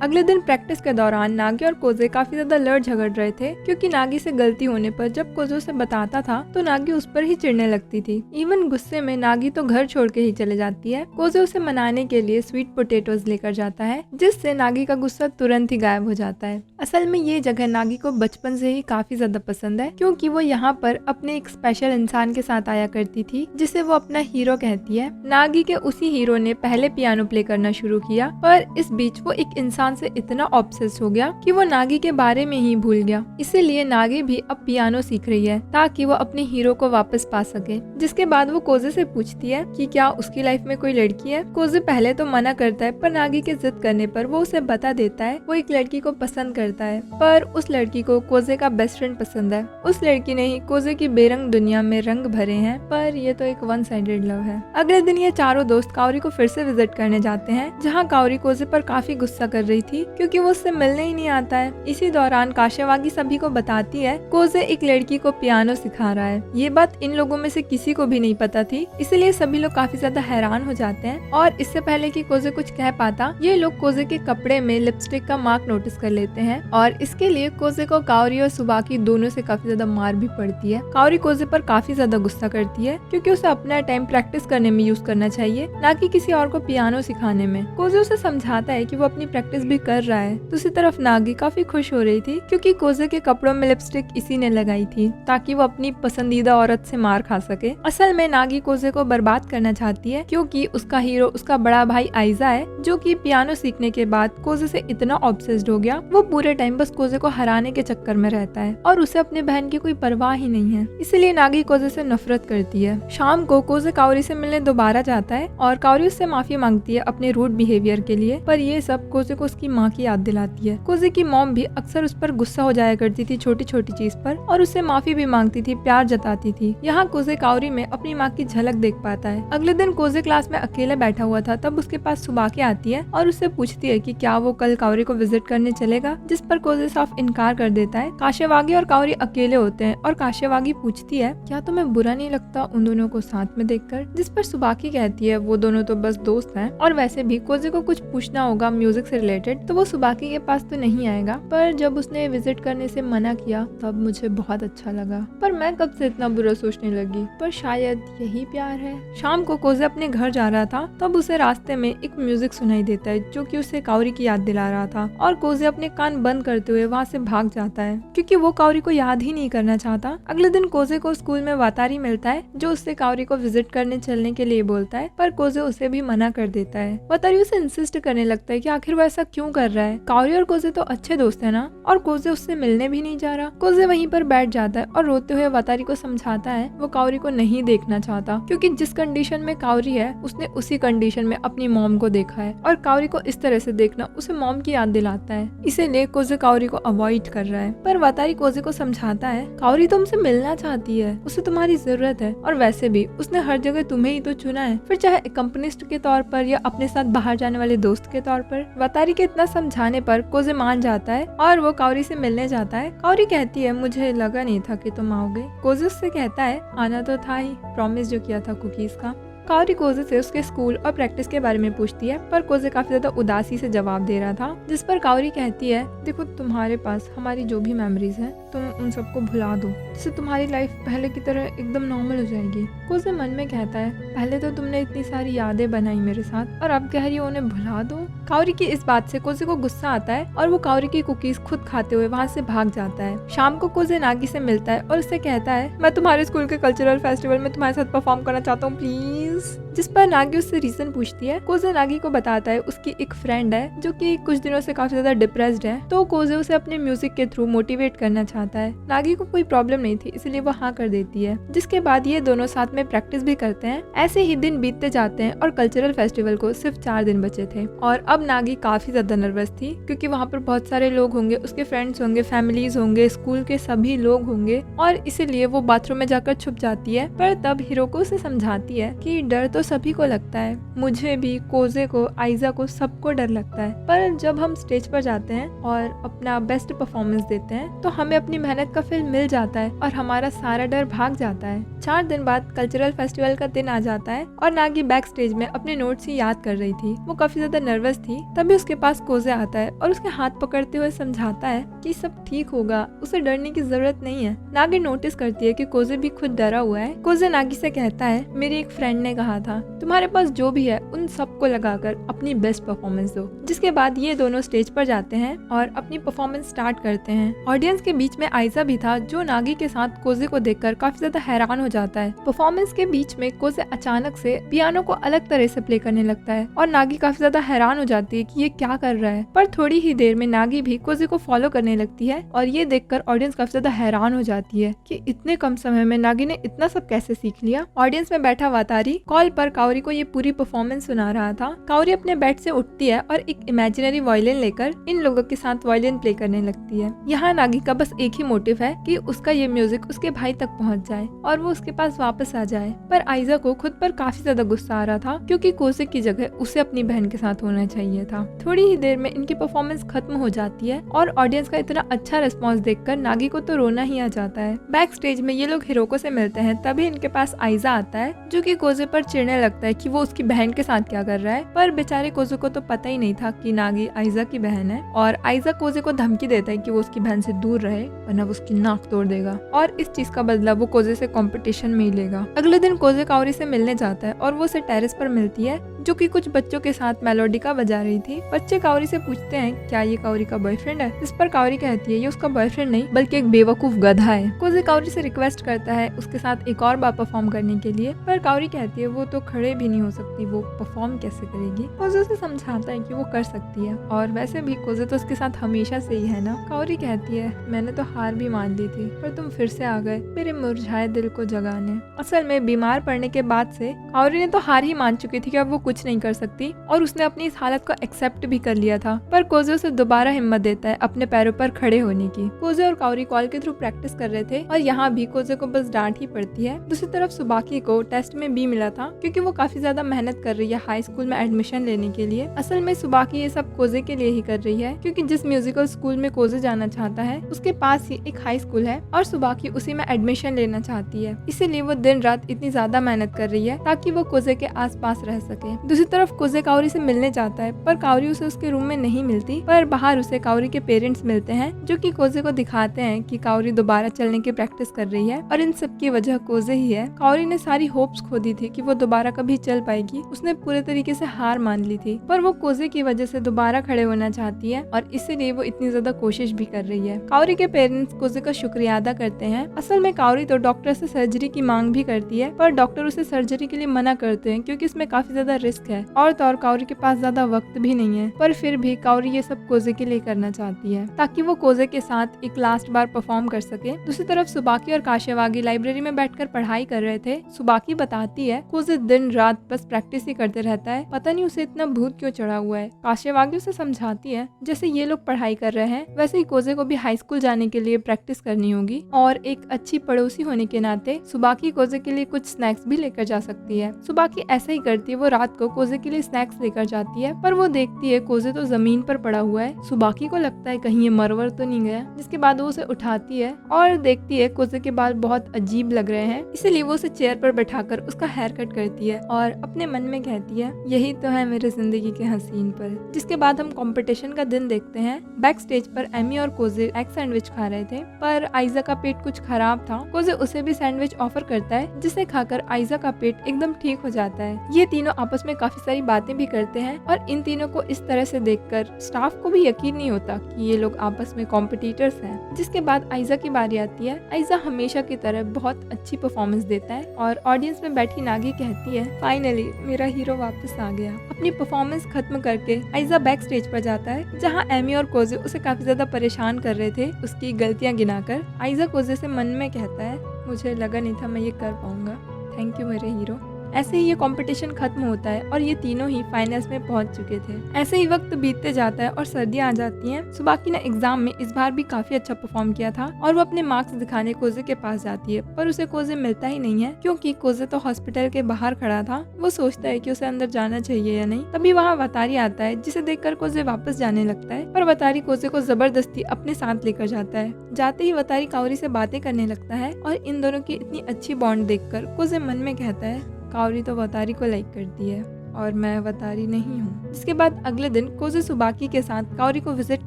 अगले दिन प्रैक्टिस के दौरान नागी और कोजे काफी ज्यादा लड़ झगड़ रहे थे, क्योंकि नागी से गलती होने पर जब कोजे उसे बताता था तो नागी उस पर ही चिढ़ने लगती थी। इवन गुस्से में नागी तो घर छोड़ के ही चले जाती है। कोजे उसे मनाने के लिए स्वीट पोटैटोज लेकर जाता है, जिससे नागी का गुस्सा तुरंत ही गायब हो जाता है। असल में ये जगह नागी को बचपन से ही काफी ज्यादा पसंद है, क्योंकि वो यहाँ पर अपने एक स्पेशल इंसान के साथ आया करती थी, जिसे वो अपना हीरो कहती है। नागी के उसी हीरो ने पहले पियानो प्ले करना शुरू किया, पर इस बीच वो एक इंसान से इतना ऑब्सेस हो गया कि वो नागी के बारे में ही भूल गया। इसीलिए नागी भी अब पियानो सीख रही है ताकि वो अपने हीरो को वापस पा सके। जिसके बाद वो कोजे से पूछती है कि क्या उसकी लाइफ में कोई लड़की है। कोजे पहले तो मना करता है, पर नागी के जिद करने पर वो उसे बता देता है वो एक लड़की को पसंद करता है, पर उस लड़की को कोजे का बेस्ट फ्रेंड पसंद है। उस लड़की ने ही कोजे की बेरंग दुनिया में रंग भरे हैं, पर ये तो एक वन साइडेड लव है। अगले दिन ये चारों दोस्त काओरी को फिर से विजिट करने जाते हैं, जहाँ काओरी कोजे पर काफी गुस्सा कर रही थी क्योंकि वो उससे मिलने ही नहीं आता है। इसी दौरान काशिवागी सभी को बताती है कोजे एक लड़की को पियानो सिखा रहा है। ये बात इन लोगों में से किसी को भी नहीं पता थी, इसलिए सभी लोग काफी ज्यादा हैरान हो जाते हैं। और इससे पहले कि कोजे कुछ कह पाता, ये लोग कोजे के कपड़े में लिपस्टिक का मार्क नोटिस कर लेते हैं और इसके लिए कोजे को काओरी और सुबाकी दोनों से काफी ज्यादा मार भी पड़ती है। काओरी कोजे पर काफी ज्यादा गुस्सा करती है क्योंकि उसे अपना टाइम प्रैक्टिस करने में यूज करना चाहिए, ना कि किसी और को पियानो सिखाने में। कोजे उसे समझाता है कि वो अपनी प्रैक्टिस भी कर रहा है। दूसरी तरफ नागी काफी खुश हो रही थी क्योंकि कोजे के कपड़ों में लिपस्टिक इसी ने लगाई थी ताकि वो अपनी पसंदीदा औरत से मार खा सके। असल में नागी कोजे को बर्बाद करना चाहती है क्योंकि उसका हीरो उसका बड़ा भाई आइजा है, जो कि पियानो सीखने के बाद कोजे से इतना ऑब्सेस्ड हो गया, वो पूरे टाइम बस कोजे को हराने के चक्कर में रहता है और उसे अपने बहन की कोई परवाह ही नहीं है। इसलिए नागी कोजे से नफरत करती है। शाम को कोजे काओरी से मिलने दोबारा जाता है और काओरी उससे माफी मांगती है अपने रूड बिहेवियर के लिए, पर ये सब कोजे को उसकी माँ की याद दिलाती है। कोजे की मॉम भी अक्सर उस पर गुस्सा हो जाया करती थी छोटी छोटी चीज पर और उससे माफी भी मांगती थी, प्यार जताती थी। यहाँ कोजे काओरी में अपनी माँ की झलक देख पाता है। अगले दिन कोजे क्लास में अकेले बैठा हुआ था, तब उसके पास सुबाकी आती है और उससे पूछती है कि क्या वो कल काओरी को विजिट करने चलेगा, जिस पर कोजे साफ इनकार कर देता है। काशिवागी और काओरी अकेले होते हैं और काशिवागी पूछती है क्या तुम्हें बुरा नहीं लगता उन दोनों को साथ में देखकर, जिस पर सुबाकी कहती है वो दोनों तो बस दोस्त हैं और वैसे भी कोजे को कुछ पूछना होगा म्यूजिक से रिलेटेड तो वो सुबाकी के पास तो नहीं आएगा, पर जब उसने विजिट करने से मना किया तब मुझे बहुत अच्छा लगा, पर मैं कब से इतना बुरा सोचने लगी, पर शायद यही प्यार है। शाम को कोजे अपने घर जा रहा था तब उसे रास्ते में एक म्यूजिक सुनाई देता है जो कि उसे काओरी की याद दिला रहा था और कोजे अपने कान बंद करते हुए वहाँ से भाग जाता है क्योंकि वो काओरी को याद ही नहीं करना चाहता। अगले दिन कोजे को स्कूल में वातारी मिलता है जो उससे काओरी को विजिट करने चलने के लिए बोलता है, पर कोजे उसे भी मना कर देता है। वातारी उसे इंसिस्ट करने लगता है कि आखिर वो ऐसा क्यों कर रहा है, काओरी और कोजे तो अच्छे दोस्त है ना, और कोजे उससे मिलने भी नहीं जा रहा। कोजे वहीं पर बैठ जाता है और रोते हुए वातारी को समझाता है वो काओरी को नहीं देखना चाहता क्योंकि जिस कंडीशन में काओरी है उसने उसी कंडीशन में अपनी मॉम को देखा है और काओरी को इस तरह से देखना उसे मॉम की याद दिलाता है, इसीलिए कोजे काओरी को अवॉइड कर रहा है। पर वातारी कोजे को समझाता है काओरी तुमसे मिलना चाहती है, उसे तुम्हारी जरूरत है और वैसे भी उसने हर जगह तुम्हें ही तो चुना है, फिर चाहे कंपनिस्ट के तौर पर या अपने साथ बाहर जाने वाले दोस्त के तौर पर। वातारी के इतना समझाने पर कोजे मान जाता है और वो काओरी से मिलने जाता है। काओरी कहती है मुझे लगा नहीं था कि तुम आओगे। कोजे उससे कहता है आना तो था ही, प्रॉमिस जो किया था कुकीज का। काओरी कोजे से उसके स्कूल और प्रैक्टिस के बारे में पूछती है, पर कोजे काफी ज्यादा उदासी से जवाब दे रहा था, जिस पर काओरी कहती है देखो तुम्हारे पास हमारी जो भी मेमोरीज हैं तुम उन सबको भुला दो, जिससे तुम्हारी लाइफ पहले की तरह एकदम नॉर्मल हो जाएगी। कोजे मन में कहता है पहले तो तुमने इतनी सारी यादें बनाई मेरे साथ और अब कह रही हो उन्हें भुला दो। काओरी की इस बात से कोजे को गुस्सा आता है और वो काओरी की कुकीज खुद खाते हुए वहाँ से भाग जाता है। शाम को कोजे नागी से मिलता है और उससे कहता है मैं तुम्हारे स्कूल के कल्चरल फेस्टिवल में तुम्हारे साथ परफॉर्म करना चाहता हूँ प्लीज, जिस पर नागी उससे रीजन पूछती है। कोजे नागी को बताता है उसकी एक फ्रेंड है जो कि कुछ दिनों से काफी ज्यादा डिप्रेस्ड है, तो कोजे उसे अपने म्यूजिक के थ्रू मोटिवेट करना चाहता है। नागी को कोई प्रॉब्लम नहीं थी इसलिए वो हाँ कर देती है, जिसके बाद ये दोनों साथ में प्रैक्टिस भी करते हैं। ऐसे ही दिन बीतते जाते हैं और कल्चरल फेस्टिवल को सिर्फ 4 दिन बचे थे और अब नागी काफी ज्यादा नर्वस थी क्योंकि वहाँ पर बहुत सारे लोग होंगे, उसके फ्रेंड्स होंगे, फैमिलीज होंगे, स्कूल के सभी लोग होंगे और इसीलिए वो बाथरूम में जाकर छुप जाती है। पर तब हिरोको उसे समझाती है कि डर तो सभी को लगता है, मुझे भी, कोजे को, आइजा को, सबको डर लगता है, पर जब हम स्टेज पर जाते हैं और अपना बेस्ट परफॉर्मेंस देते हैं तो हमें अपनी मेहनत का फल मिल जाता है और हमारा सारा डर भाग जाता है। 4 दिन बाद कल्चरल फेस्टिवल का दिन आ जाता है और नागी बैक स्टेज में अपने नोट्स ही याद कर रही थी। वो काफी ज्यादा नर्वस थी, तभी उसके पास कोजे आता है और उसके हाथ पकड़ते हुए समझाता है कि सब ठीक होगा, उसे डरने की जरूरत नहीं है। नागी नोटिस करती है कि कोजे भी खुद डरा हुआ है। कोजे नागी से कहता है मेरी एक फ्रेंड ने कहा था तुम्हारे पास जो भी है उन सबको लगाकर अपनी बेस्ट परफॉर्मेंस दो। जिसके बाद ये दोनों स्टेज पर जाते हैं और अपनी परफॉर्मेंस स्टार्ट करते हैं। ऑडियंस के बीच में आइजा भी था जो नागी के साथ कोजे को देखकर काफी ज्यादा हैरान हो जाता है। परफॉर्मेंस के बीच में कोजे अचानक से पियानो को अलग तरह से प्ले करने लगता है और नागी काफी ज्यादा हैरान हो जाती है कि ये क्या कर रहा है। पर थोड़ी ही देर में नागी भी कोजे को फॉलो करने लगती है और ये देखकर ऑडियंस काफी ज्यादा हैरान हो जाती है कि इतने कम समय में नागी ने इतना सब कैसे सीख लिया। ऑडियंस में बैठा वातारी कॉल पर काओरी को ये पूरी परफॉर्मेंस सुना रहा था। काओरी अपने बेड से उठती है और एक इमेजिनरी वायलिन लेकर इन लोगों के साथ वायलिन प्ले करने लगती है। यहाँ नागी का बस एक ही मोटिव है कि उसका ये म्यूजिक उसके भाई तक पहुँच जाए और वो उसके पास वापस आ जाए। पर आइजा को खुद पर काफी ज्यादा गुस्सा आ रहा था क्योंकि कोसे की जगह उसे अपनी बहन के साथ होना चाहिए था। थोड़ी ही देर में इनकी परफॉर्मेंस खत्म हो जाती है और ऑडियंस का इतना अच्छा रिस्पॉन्स देखकर नागी को तो रोना ही आ जाता है। बैक स्टेज में ये लोग हिरोको से मिलते हैं, तभी इनके पास आइजा आता है जो कि कोजे पर चिढ़ने लगता है कि वो उसकी बहन के साथ क्या कर रहा है। पर बेचारे कोजे को तो पता ही नहीं था कि नागी आइजा की बहन है और आइजा कोजे को धमकी देता है कि वो उसकी बहन से दूर रहे वरना वो उसकी नाक तोड़ देगा और इस चीज का बदला वो कोजे से कंपटीशन में ही लेगा। अगले दिन कोजे काओरी से मिलने जाता है और वो उसे टेरेस पर मिलती है जो कि कुछ बच्चों के साथ मेलोडिका बजा रही थी। बच्चे काओरी से पूछते हैं क्या ये काओरी का बॉयफ्रेंड है। इस पर काओरी कहती है ये उसका बॉयफ्रेंड नहीं बल्कि एक बेवकूफ गधा है। कोजे काओरी से रिक्वेस्ट करता है उसके साथ एक और बार परफॉर्म करने के लिए, पर काओरी कहती है वो तो खड़े भी नहीं हो सकती, वो परफॉर्म कैसे करेगी। कोजे उसे समझाता है कि वो कर सकती है और वैसे भी कोजे तो उसके साथ हमेशा से ही है ना। काओरी कहती है मैंने तो हार भी मान ली थी पर तुम फिर से आ गए मेरे मुरझाए दिल को जगाने। असल में बीमार पड़ने के बाद से काओरी ने तो हार ही मान चुकी थी कि अब वो कुछ नहीं कर सकती और उसने अपनी इस हालत को एक्सेप्ट भी कर लिया था। पर कोजे उसे दोबारा हिम्मत देता है अपने पैरों पर खड़े होने की। कोजे और काओरी कॉल के थ्रू प्रैक्टिस कर रहे थे और यहाँ भी कोजे को बस डांट ही पड़ती है। दूसरी तरफ सुबाकी को टेस्ट में बी मिला था क्योंकि वो काफी ज्यादा मेहनत कर रही है हाई स्कूल में एडमिशन लेने के लिए। असल में सुबाकी ये सब कोजे के लिए ही कर रही है क्योंकि जिस म्यूजिकल स्कूल में कोजे जाना चाहता है उसके पास ही एक हाई स्कूल है और सुबाकी उसी में एडमिशन लेना चाहती है। इसीलिए वो दिन रात इतनी ज्यादा मेहनत कर रही है ताकि वो कोजे के आसपास रह सके। दूसरी तरफ कोजे काओरी से मिलने जाता है पर काओरी उसे उसके रूम में नहीं मिलती, पर बाहर उसे काओरी के पेरेंट्स मिलते हैं जो कि कोजे को दिखाते हैं कि काओरी दोबारा चलने की प्रैक्टिस कर रही है और इन सब की वजह कोजे ही है। काओरी ने सारी होप्स खो दी थी कि वो दोबारा कभी चल पाएगी, उसने पूरे तरीके से हार मान ली थी, पर वो कोजे की वजह से दोबारा खड़े होना चाहती है और इसीलिए वो इतनी ज्यादा कोशिश भी कर रही है। काओरी के पेरेंट्स कोजे का शुक्रिया अदा करते हैं। असल में काओरी तो डॉक्टर से सर्जरी की मांग भी करती है पर डॉक्टर उसे सर्जरी के लिए मना करते हैं क्योंकि इसमें काफी ज्यादा रिस्क है और तो और काओरी के पास ज्यादा वक्त भी नहीं है। पर फिर भी काओरी ये सब कोजे के लिए करना चाहती है ताकि वो कोजे के साथ एक लास्ट बार परफॉर्म कर सके। दूसरी तरफ सुबाकी और काशिवागी लाइब्रेरी में बैठकर पढ़ाई कर रहे थे। सुबाकी बताती है कोजे दिन रात बस प्रैक्टिस ही करते रहता है, पता नहीं उसे इतना भूत क्यों चढ़ा हुआ है। काशिवागी उसे समझाती है जैसे ये लोग पढ़ाई कर रहे हैं वैसे ही कोजे को भी हाई स्कूल जाने के लिए प्रैक्टिस करनी होगी और एक अच्छी पड़ोसी होने के नाते सुबाकी कोजे के लिए कुछ स्नैक्स भी लेकर जा सकती है। सुबाकी ऐसा ही करती है, वो रात को कोजे के लिए स्नैक्स लेकर जाती है पर वो देखती है कोजे तो जमीन पर पड़ा हुआ है। सुबाकी को लगता है कहीं ये मरवर तो नहीं गया, जिसके बाद वो उसे उठाती है और देखती है कोजे के बाल बहुत अजीब लग रहे हैं, इसीलिए वो उसे चेयर पर बैठाकर उसका हेयर कट करती है और अपने मन में कहती है यही तो है मेरे जिंदगी के हसीन पल। जिसके बाद हम कंपटीशन का दिन देखते हैं। बैक स्टेज पर एमी और कोजे एग सैंडविच खा रहे थे पर आइजा का पेट कुछ खराब था। कोजे उसे भी सैंडविच ऑफर करता है जिसे खाकर आइजा का पेट एकदम ठीक हो जाता है। ये तीनों आपस में काफी सारी बातें भी करते हैं और इन तीनों को इस तरह से देखकर स्टाफ को भी यकीन नहीं होता कि ये लोग आपस में कॉम्पिटिटर्स हैं। जिसके बाद आइजा की बारी आती है। आइजा हमेशा की तरह बहुत अच्छी परफॉर्मेंस देता है और ऑडियंस में बैठी नागी कहती है फाइनली मेरा हीरो वापस आ गया। अपनी परफॉर्मेंस खत्म करके आइजा बैक स्टेज पर जाता है जहाँ एमी और कोजे उसे काफी ज्यादा परेशान कर रहे थे उसकी गलतियाँ गिनाकर। आइजा कोजे से मन में कहता है मुझे लगा नहीं था मैं ये कर पाऊंगा, थैंक यू मेरे हीरो। ऐसे ही ये कंपटीशन खत्म होता है और ये तीनों ही फाइनल्स में पहुंच चुके थे। ऐसे ही वक्त बीतते जाता है और सर्दियां आ जाती हैं। सुबाकी ने एग्जाम में इस बार भी काफी अच्छा परफॉर्म किया था और वो अपने मार्क्स दिखाने कोजे के पास जाती है पर उसे कोजे मिलता ही नहीं है क्योंकि कोजे तो हॉस्पिटल के बाहर खड़ा था। वो सोचता है कि उसे अंदर जाना चाहिए या नहीं, तभी वहाँ वतारी आता है जिसे देखकर कोजे वापस जाने लगता है पर वतारी कोजे को जबरदस्ती अपने साथ लेकर जाता है। जाते ही वतारी काओरी से बातें करने लगता है और इन दोनों की इतनी अच्छी बॉन्ड देखकर कोजे मन में कहता है काओरी तो वतारी को लाइक करती है और मैं वतारी नहीं हूँ। इसके बाद अगले दिन कोजे सुबाकी के साथ काओरी को विजिट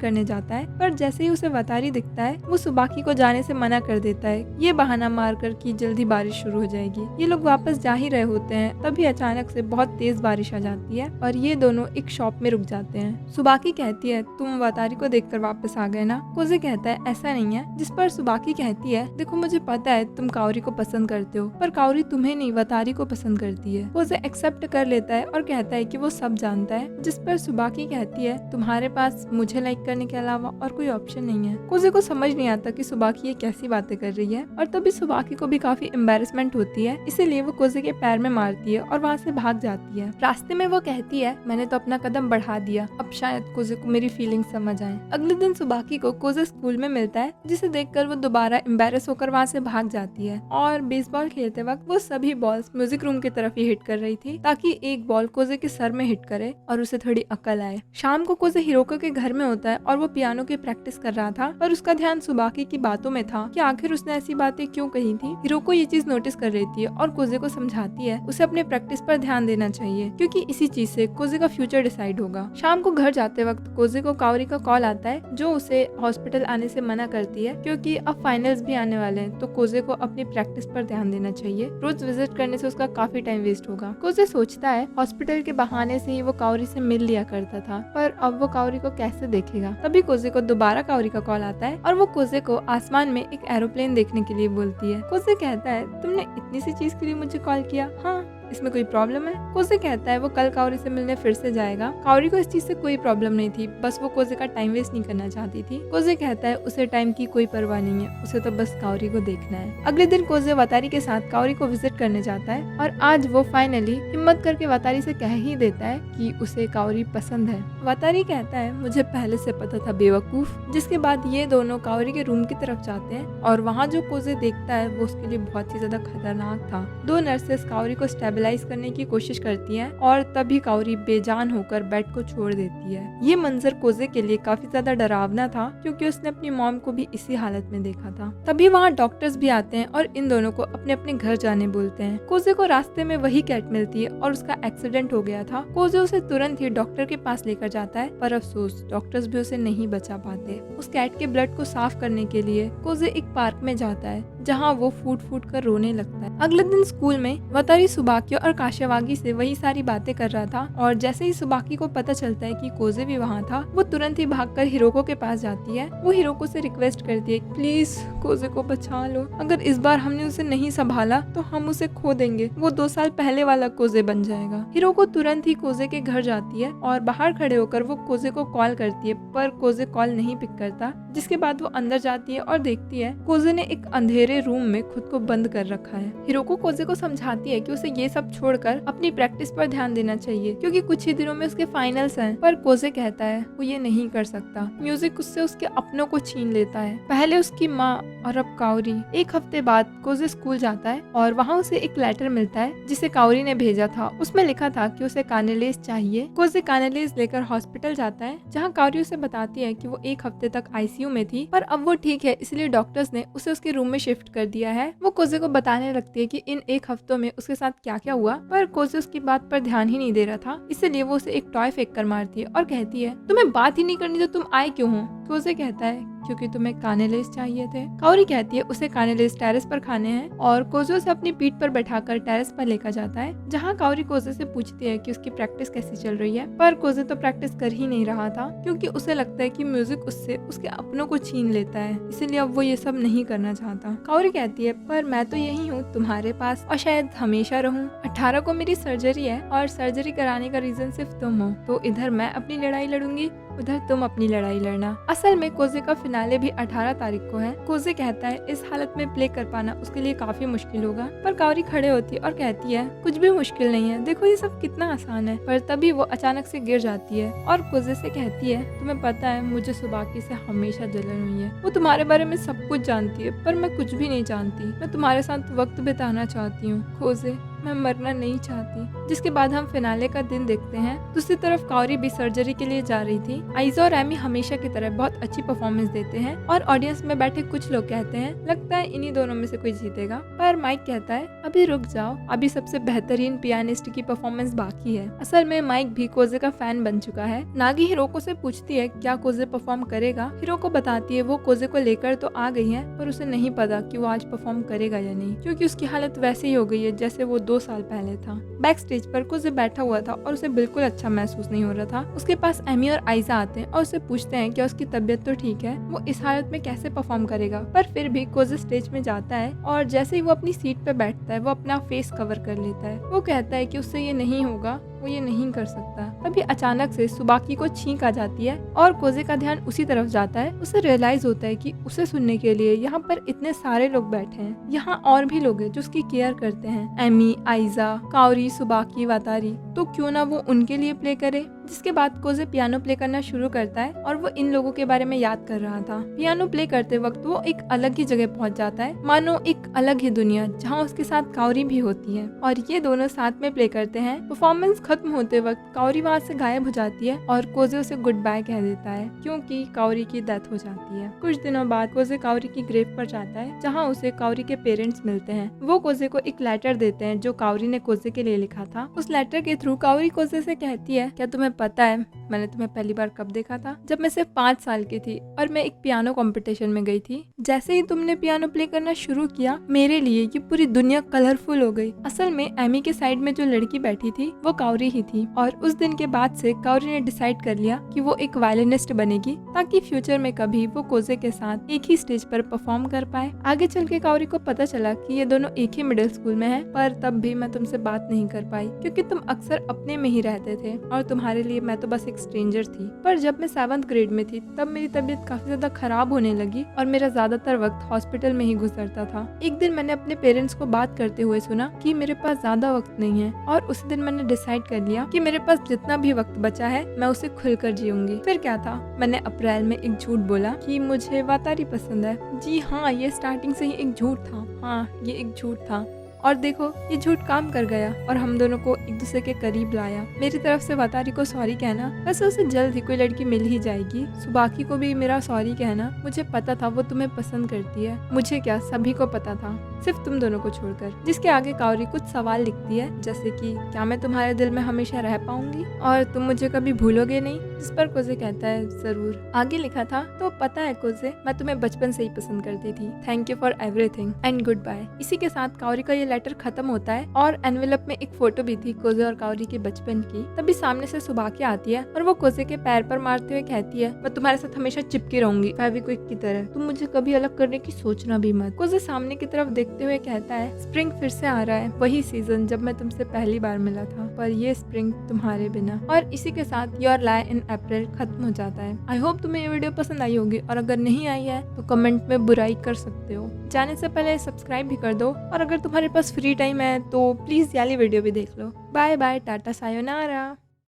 करने जाता है पर जैसे ही उसे वतारी दिखता है वो सुबाकी को जाने से मना कर देता है, ये बहाना मारकर कि जल्दी बारिश शुरू हो जाएगी। ये लोग वापस जा ही रहे होते हैं तभी अचानक से बहुत तेज बारिश आ जाती है और ये दोनों एक शॉप में रुक जाते हैं। सुबाकी कहती है तुम वतारी को देखकर वापस आ गए ना। कोजे कहता है ऐसा नहीं है, जिस पर सुबाकी कहती है देखो मुझे पता है तुम काओरी को पसंद करते हो पर काओरी तुम्हें नहीं वतारी को पसंद करती है। कोजे एक्सेप्ट कर लेता है और कहता है कि वो सब जानता है, जिस पर सुबाकी कहती है तुम्हारे पास मुझे लाइक करने के अलावा और कोई ऑप्शन नहीं है। कोजे को समझ नहीं आता कि सुबाकी ये कैसी बातें कर रही है और तभी सुबाकी को भी काफी एम्बेरसमेंट होती है, इसीलिए वो कोजे के पैर में मारती है और वहाँ से भाग जाती है। रास्ते में वो कहती है मैंने तो अपना कदम बढ़ा दिया, अब शायद कोजे को मेरी फीलिंग्स समझ आए। अगले दिन सुबाकी को कोजे स्कूल में मिलता है, जिसे देखकर वो दोबारा एम्बेरस होकर वहाँ से भाग जाती है और बेसबॉल खेलते वक्त वो सभी बॉल्स म्यूजिक रूम की तरफ ही हिट कर रही थी ताकि एक बॉल कोजे के सर में हिट करे और उसे थोड़ी अकल आए। शाम को कोजे हिरोको के घर में होता है और वो पियानो की प्रैक्टिस कर रहा था, पर उसका ध्यान सुबाकी की बातों में था कि आखिर उसने ऐसी बातें क्यों कही थी। हिरोको ये चीज नोटिस कर रही थी और कोजे को समझाती है उसे अपने प्रैक्टिस पर ध्यान देना चाहिए, क्योंकि इसी चीज से कोजे का फ्यूचर डिसाइड होगा। शाम को घर जाते वक्त कोजे को काओरी का कॉल आता है, जो उसे हॉस्पिटल आने से मना करती है क्योंकि अब फाइनल्स भी आने वाले हैं, तो कोजे को अपनी प्रैक्टिस पर ध्यान देना चाहिए। रोज विजिट करने से उसका काफी टाइम वेस्ट होगा। कोजे सोचता है हॉस्पिटल के बहाने से ही वो काओरी से मिल लिया करता था, पर अब वो काओरी को कैसे देखेगा। तभी कोजे को दोबारा काओरी का कॉल आता है और वो कोजे को आसमान में एक एरोप्लेन देखने के लिए बोलती है। कोजे कहता है तुमने इतनी सी चीज के लिए मुझे कॉल किया, हाँ इसमें कोई प्रॉब्लम है। कोजे कहता है वो कल काओरी से मिलने फिर से जाएगा। काओरी को इस चीज से कोई प्रॉब्लम नहीं थी, बस वो कोजे का टाइम वेस्ट नहीं करना चाहती थी। कोजे कहता है उसे टाइम की कोई परवाह नहीं है, उसे तो बस काओरी को देखना है। अगले दिन कोजे वातारी के साथ काओरी को विजिट करने जाता है और आज वो फाइनली हिम्मत करके वातारी से कह ही देता है कि उसे काओरी पसंद है। वातारी कहता है मुझे पहले से पता था बेवकूफ। जिसके बाद ये दोनों काओरी के रूम की तरफ जाते हैं और वहाँ जो कोजे देखता है वो उसके लिए बहुत ही ज्यादा खतरनाक था। दो नर्सेस काओरी को स्टेबलाइज करने की कोशिश करती हैं और तभी काओरी बेजान होकर बेड को छोड़ देती है। ये मंजर कोजे के लिए काफी ज्यादा डरावना था, क्योंकि उसने अपनी मॉम को भी इसी हालत में देखा था। तभी वहाँ डॉक्टर्स भी आते हैं और इन दोनों को अपने अपने घर जाने बोलते हैं। कोजे को रास्ते में वही कैट मिलती है और उसका एक्सीडेंट हो गया था। कोजे उसे तुरंत ही डॉक्टर के पास लेकर जाता है, पर अफसोस डॉक्टर्स भी उसे नहीं बचा पाते। उस कैट के ब्लड को साफ करने के लिए कोजे एक पार्क में जाता है, जहाँ वो फूट फूट कर रोने लगता है। अगले दिन स्कूल में वतारी सुबाकी और काशिवागी से वही सारी बातें कर रहा था और जैसे ही सुबाकी को पता चलता है कि कोजे भी वहाँ था, वो तुरंत ही भागकर हिरोको के पास जाती है। वो हिरोको से रिक्वेस्ट करती है प्लीज कोजे को बचा लो, अगर इस बार हमने उसे नहीं संभाला तो हम उसे खो देंगे, वो 2 साल पहले वाला कोजे बन जाएगा। हिरोको तुरंत ही कोजे के घर जाती है और बाहर खड़े होकर वो कोजे को कॉल करती है, पर कोजे कॉल नहीं पिक करता। जिसके बाद वो अंदर जाती है और देखती है कोजे ने एक अंधेरे रूम में खुद को बंद कर रखा है। हिरोको कोजे को समझाती है कि उसे ये सब छोड़कर अपनी प्रैक्टिस पर ध्यान देना चाहिए, क्योंकि कुछ ही दिनों में उसके फाइनल्स हैं। पर कोजे कहता है वो ये नहीं कर सकता, म्यूजिक उससे उसके अपनों को छीन लेता है, पहले उसकी माँ और अब काओरी। एक हफ्ते बाद कोजे स्कूल जाता है और वहाँ उसे एक लेटर मिलता है जिसे काओरी ने भेजा था। उसमें लिखा था कि उसे कानेलेस चाहिए। कोजे कानेलेस लेकर हॉस्पिटल जाता है, जहाँ काओरी उसे बताती है कि वो 1 हफ्ते तक आईसीयू में थी, पर अब वो ठीक है, इसलिए डॉक्टर्स ने उसे उसके रूम में शिफ्ट कर दिया है। वो कोजे को बताने लगती है कि इन 1 हफ्तों में उसके साथ क्या क्या हुआ, पर कोजे उसकी बात पर ध्यान ही नहीं दे रहा था, इसलिए वो उसे एक टॉय फेंक कर मारती है और कहती है तुम्हें बात ही नहीं करनी तो तुम आए क्यों हो। कोजे कहता है क्योंकि तुम्हें कानेलेस चाहिए थे। काओरी कहती है उसे कानेलेस टेरेस पर खाने हैं और कोजे उसे अपनी पीठ पर बैठाकर टेरेस पर लेकर जाता है, जहाँ काओरी कोजे से पूछती है कि उसकी प्रैक्टिस कैसी चल रही है, पर कोजे तो प्रैक्टिस कर ही नहीं रहा था, क्योंकि उसे लगता है कि म्यूजिक उससे उसके अपनों को छीन लेता है, इसीलिए अब वो ये सब नहीं करना चाहता। काओरी कहती है पर मैं तो यही हूँ तुम्हारे पास और शायद हमेशा रहूँ। 18 को मेरी सर्जरी है और सर्जरी कराने का रीजन सिर्फ तुम हो, तो इधर मैं अपनी लड़ाई लड़ूंगी, उधर तुम अपनी लड़ाई लड़ना। असल में कोजे का फिनाले भी 18 तारीख को है। कोजे कहता है इस हालत में प्ले कर पाना उसके लिए काफी मुश्किल होगा, पर काओरी खड़े होती है और कहती है कुछ भी मुश्किल नहीं है, देखो ये सब कितना आसान है। पर तभी वो अचानक से गिर जाती है और कोजे से कहती है तुम्हें पता है मुझे सुबाकी से हमेशा जलन हुई है, वो तुम्हारे बारे में सब कुछ जानती है, पर मैं कुछ भी नहीं जानती, मैं तुम्हारे साथ वक्त बिताना चाहती हूँ कोजे, मैं मरना नहीं चाहती। जिसके बाद हम फिनाले का दिन देखते हैं। दूसरी तरफ काओरी भी सर्जरी के लिए जा रही थी। आइजा और एमी हमेशा की तरह बहुत अच्छी परफॉर्मेंस देते हैं और ऑडियंस में बैठे कुछ लोग कहते हैं लगता है इन्हीं दोनों में से कोई जीतेगा, पर माइक कहता है अभी रुक जाओ, अभी सबसे बेहतरीन पियानिस्ट की परफॉर्मेंस बाकी है। असल में माइक भी कोजे का फैन बन चुका है। नागी हिरोको से पूछती है क्या कोजे परफॉर्म करेगा। हिरोको बताती है वो कोजे को लेकर तो आ गई है, पर उसे नहीं पता कि वो आज परफॉर्म करेगा या नहीं, क्योंकि उसकी हालत वैसे ही हो गई है जैसे वो 2 साल पहले था। बैक स्टेज पर कोजे बैठा हुआ था और उसे बिल्कुल अच्छा महसूस नहीं हो रहा था। उसके पास एमी और आइजा आते हैं और उसे पूछते हैं क्या उसकी तबीयत तो ठीक है, वो इस हालत में कैसे परफॉर्म करेगा। पर फिर भी कोजे स्टेज में जाता है और जैसे ही वो अपनी सीट पे बैठता है वो अपना फेस कवर कर लेता है। वो कहता है कि उससे ये नहीं होगा, वो ये नहीं कर सकता। तभी अचानक से सुबाकी को छींक आ जाती है और कोजे का ध्यान उसी तरफ जाता है। उसे रियलाइज होता है कि उसे सुनने के लिए यहाँ पर इतने सारे लोग बैठे हैं, यहाँ और भी लोग हैं जो उसकी केयर करते हैं, एमी, आइजा, काओरी, सुबाकी, वातारी, तो क्यों ना वो उनके लिए प्ले करे। जिसके बाद कोजे पियानो प्ले करना शुरू करता है और वो इन लोगों के बारे में याद कर रहा था। पियानो प्ले करते वक्त वो एक अलग ही जगह पहुंच जाता है, मानो एक अलग ही दुनिया जहां उसके साथ काओरी भी होती है और ये दोनों साथ में प्ले करते हैं। परफॉर्मेंस खत्म होते वक्त काओरी वहाँ से गायब हो जाती है और कोजे उसे गुड बाय कह देता है क्योंकि काओरी की डेथ हो जाती है। कुछ दिनों बाद कोजे काओरी की ग्रेव पर जाता है जहाँ उसे काओरी के पेरेंट्स मिलते हैं। वो कोजे को एक लेटर देते हैं जो काओरी ने कोजे के लिए लिखा था। उस लेटर के थ्रू काओरी कोजे से कहती है, क्या तुम्हें पता है मैंने तुम्हें पहली बार कब देखा था? जब मैं सिर्फ 5 साल की थी और मैं एक पियानो कंपटीशन में गई थी। जैसे ही तुमने पियानो प्ले करना शुरू किया मेरे लिए ये पूरी दुनिया कलरफुल हो गई। असल में एमी के साइड में जो लड़की बैठी थी वो काओरी ही थी और उस दिन के बाद से काओरी ने डिसाइड कर लिया कि वो एक वायलिनिस्ट बनेगी ताकि फ्यूचर में कभी वो कोजे के साथ एक ही स्टेज पर परफॉर्म कर पाए। आगे चल के काओरी को पता चला कि ये दोनों एक ही मिडिल स्कूल में हैं, पर तब भी मैं तुमसे बात नहीं कर पाई क्योंकि तुम अक्सर अपने में ही रहते थे और तुम्हारे लिए मैं तो बस एक स्ट्रेंजर थी। पर जब मैं 7th ग्रेड में थी तब मेरी तबीयत काफी ज्यादा खराब होने लगी और मेरा ज्यादातर वक्त हॉस्पिटल में ही गुजरता था। एक दिन मैंने अपने पेरेंट्स को बात करते हुए सुना कि मेरे पास ज्यादा वक्त नहीं है और उसी दिन मैंने डिसाइड कर लिया कि मेरे पास जितना भी वक्त बचा है मैं उसे खुलकर जीऊंगी। फिर क्या था, मैंने अप्रैल में एक झूठ बोला कि मुझे वातारी पसंद है। जी हाँ, ये स्टार्टिंग से ही एक झूठ था। हाँ, ये एक झूठ था और देखो ये झूठ काम कर गया और हम दोनों को एक दूसरे के करीब लाया। मेरी तरफ से वातारी को सॉरी कहना, वैसे उसे जल्द ही कोई लड़की मिल ही जाएगी। सुबाकी को भी मेरा सॉरी कहना। मुझे पता था वो तुम्हें पसंद करती है, मुझे क्या सभी को पता था, सिर्फ तुम दोनों को छोड़कर। जिसके आगे काओरी कुछ सवाल लिखती है जैसे कि क्या मैं तुम्हारे दिल में हमेशा रह पाऊंगी और तुम मुझे कभी भूलोगे नहीं? जिस पर कोजे कहता है जरूर। आगे लिखा था, तो पता है कोजे मैं तुम्हें बचपन से ही पसंद करती थी, thank you for everything and goodbye. इसी के साथ काओरी का ये लेटर खत्म होता है और एनवेलप में एक फोटो भी थी कोजे और काओरी के बचपन की। तभी सामने से सुबाकी आती है और वो कोजे के पैर पर मारते हुए कहती है, मैं तुम्हारे साथ हमेशा चिपकी रहूंगी फेविक्विक की तरह, तुम मुझे कभी अलग करने की सोचना भी मत। कोजे सामने की तरफ देखते हुए कहता है, स्प्रिंग फिर से आ रहा है, वही सीजन जब मैं तुमसे पहली बार मिला था, पर ये स्प्रिंग तुम्हारे बिना। और इसी के साथ योर लाई इन अप्रैल खत्म हो जाता है। आई होप तुम्हें ये वीडियो पसंद आई होगी और अगर नहीं आई है तो कमेंट में बुराई कर सकते हो। जाने से पहले सब्सक्राइब भी कर दो और अगर तुम्हारे पास फ्री टाइम है तो प्लीज याली वीडियो भी देख लो। Bye bye, tata, sayonara.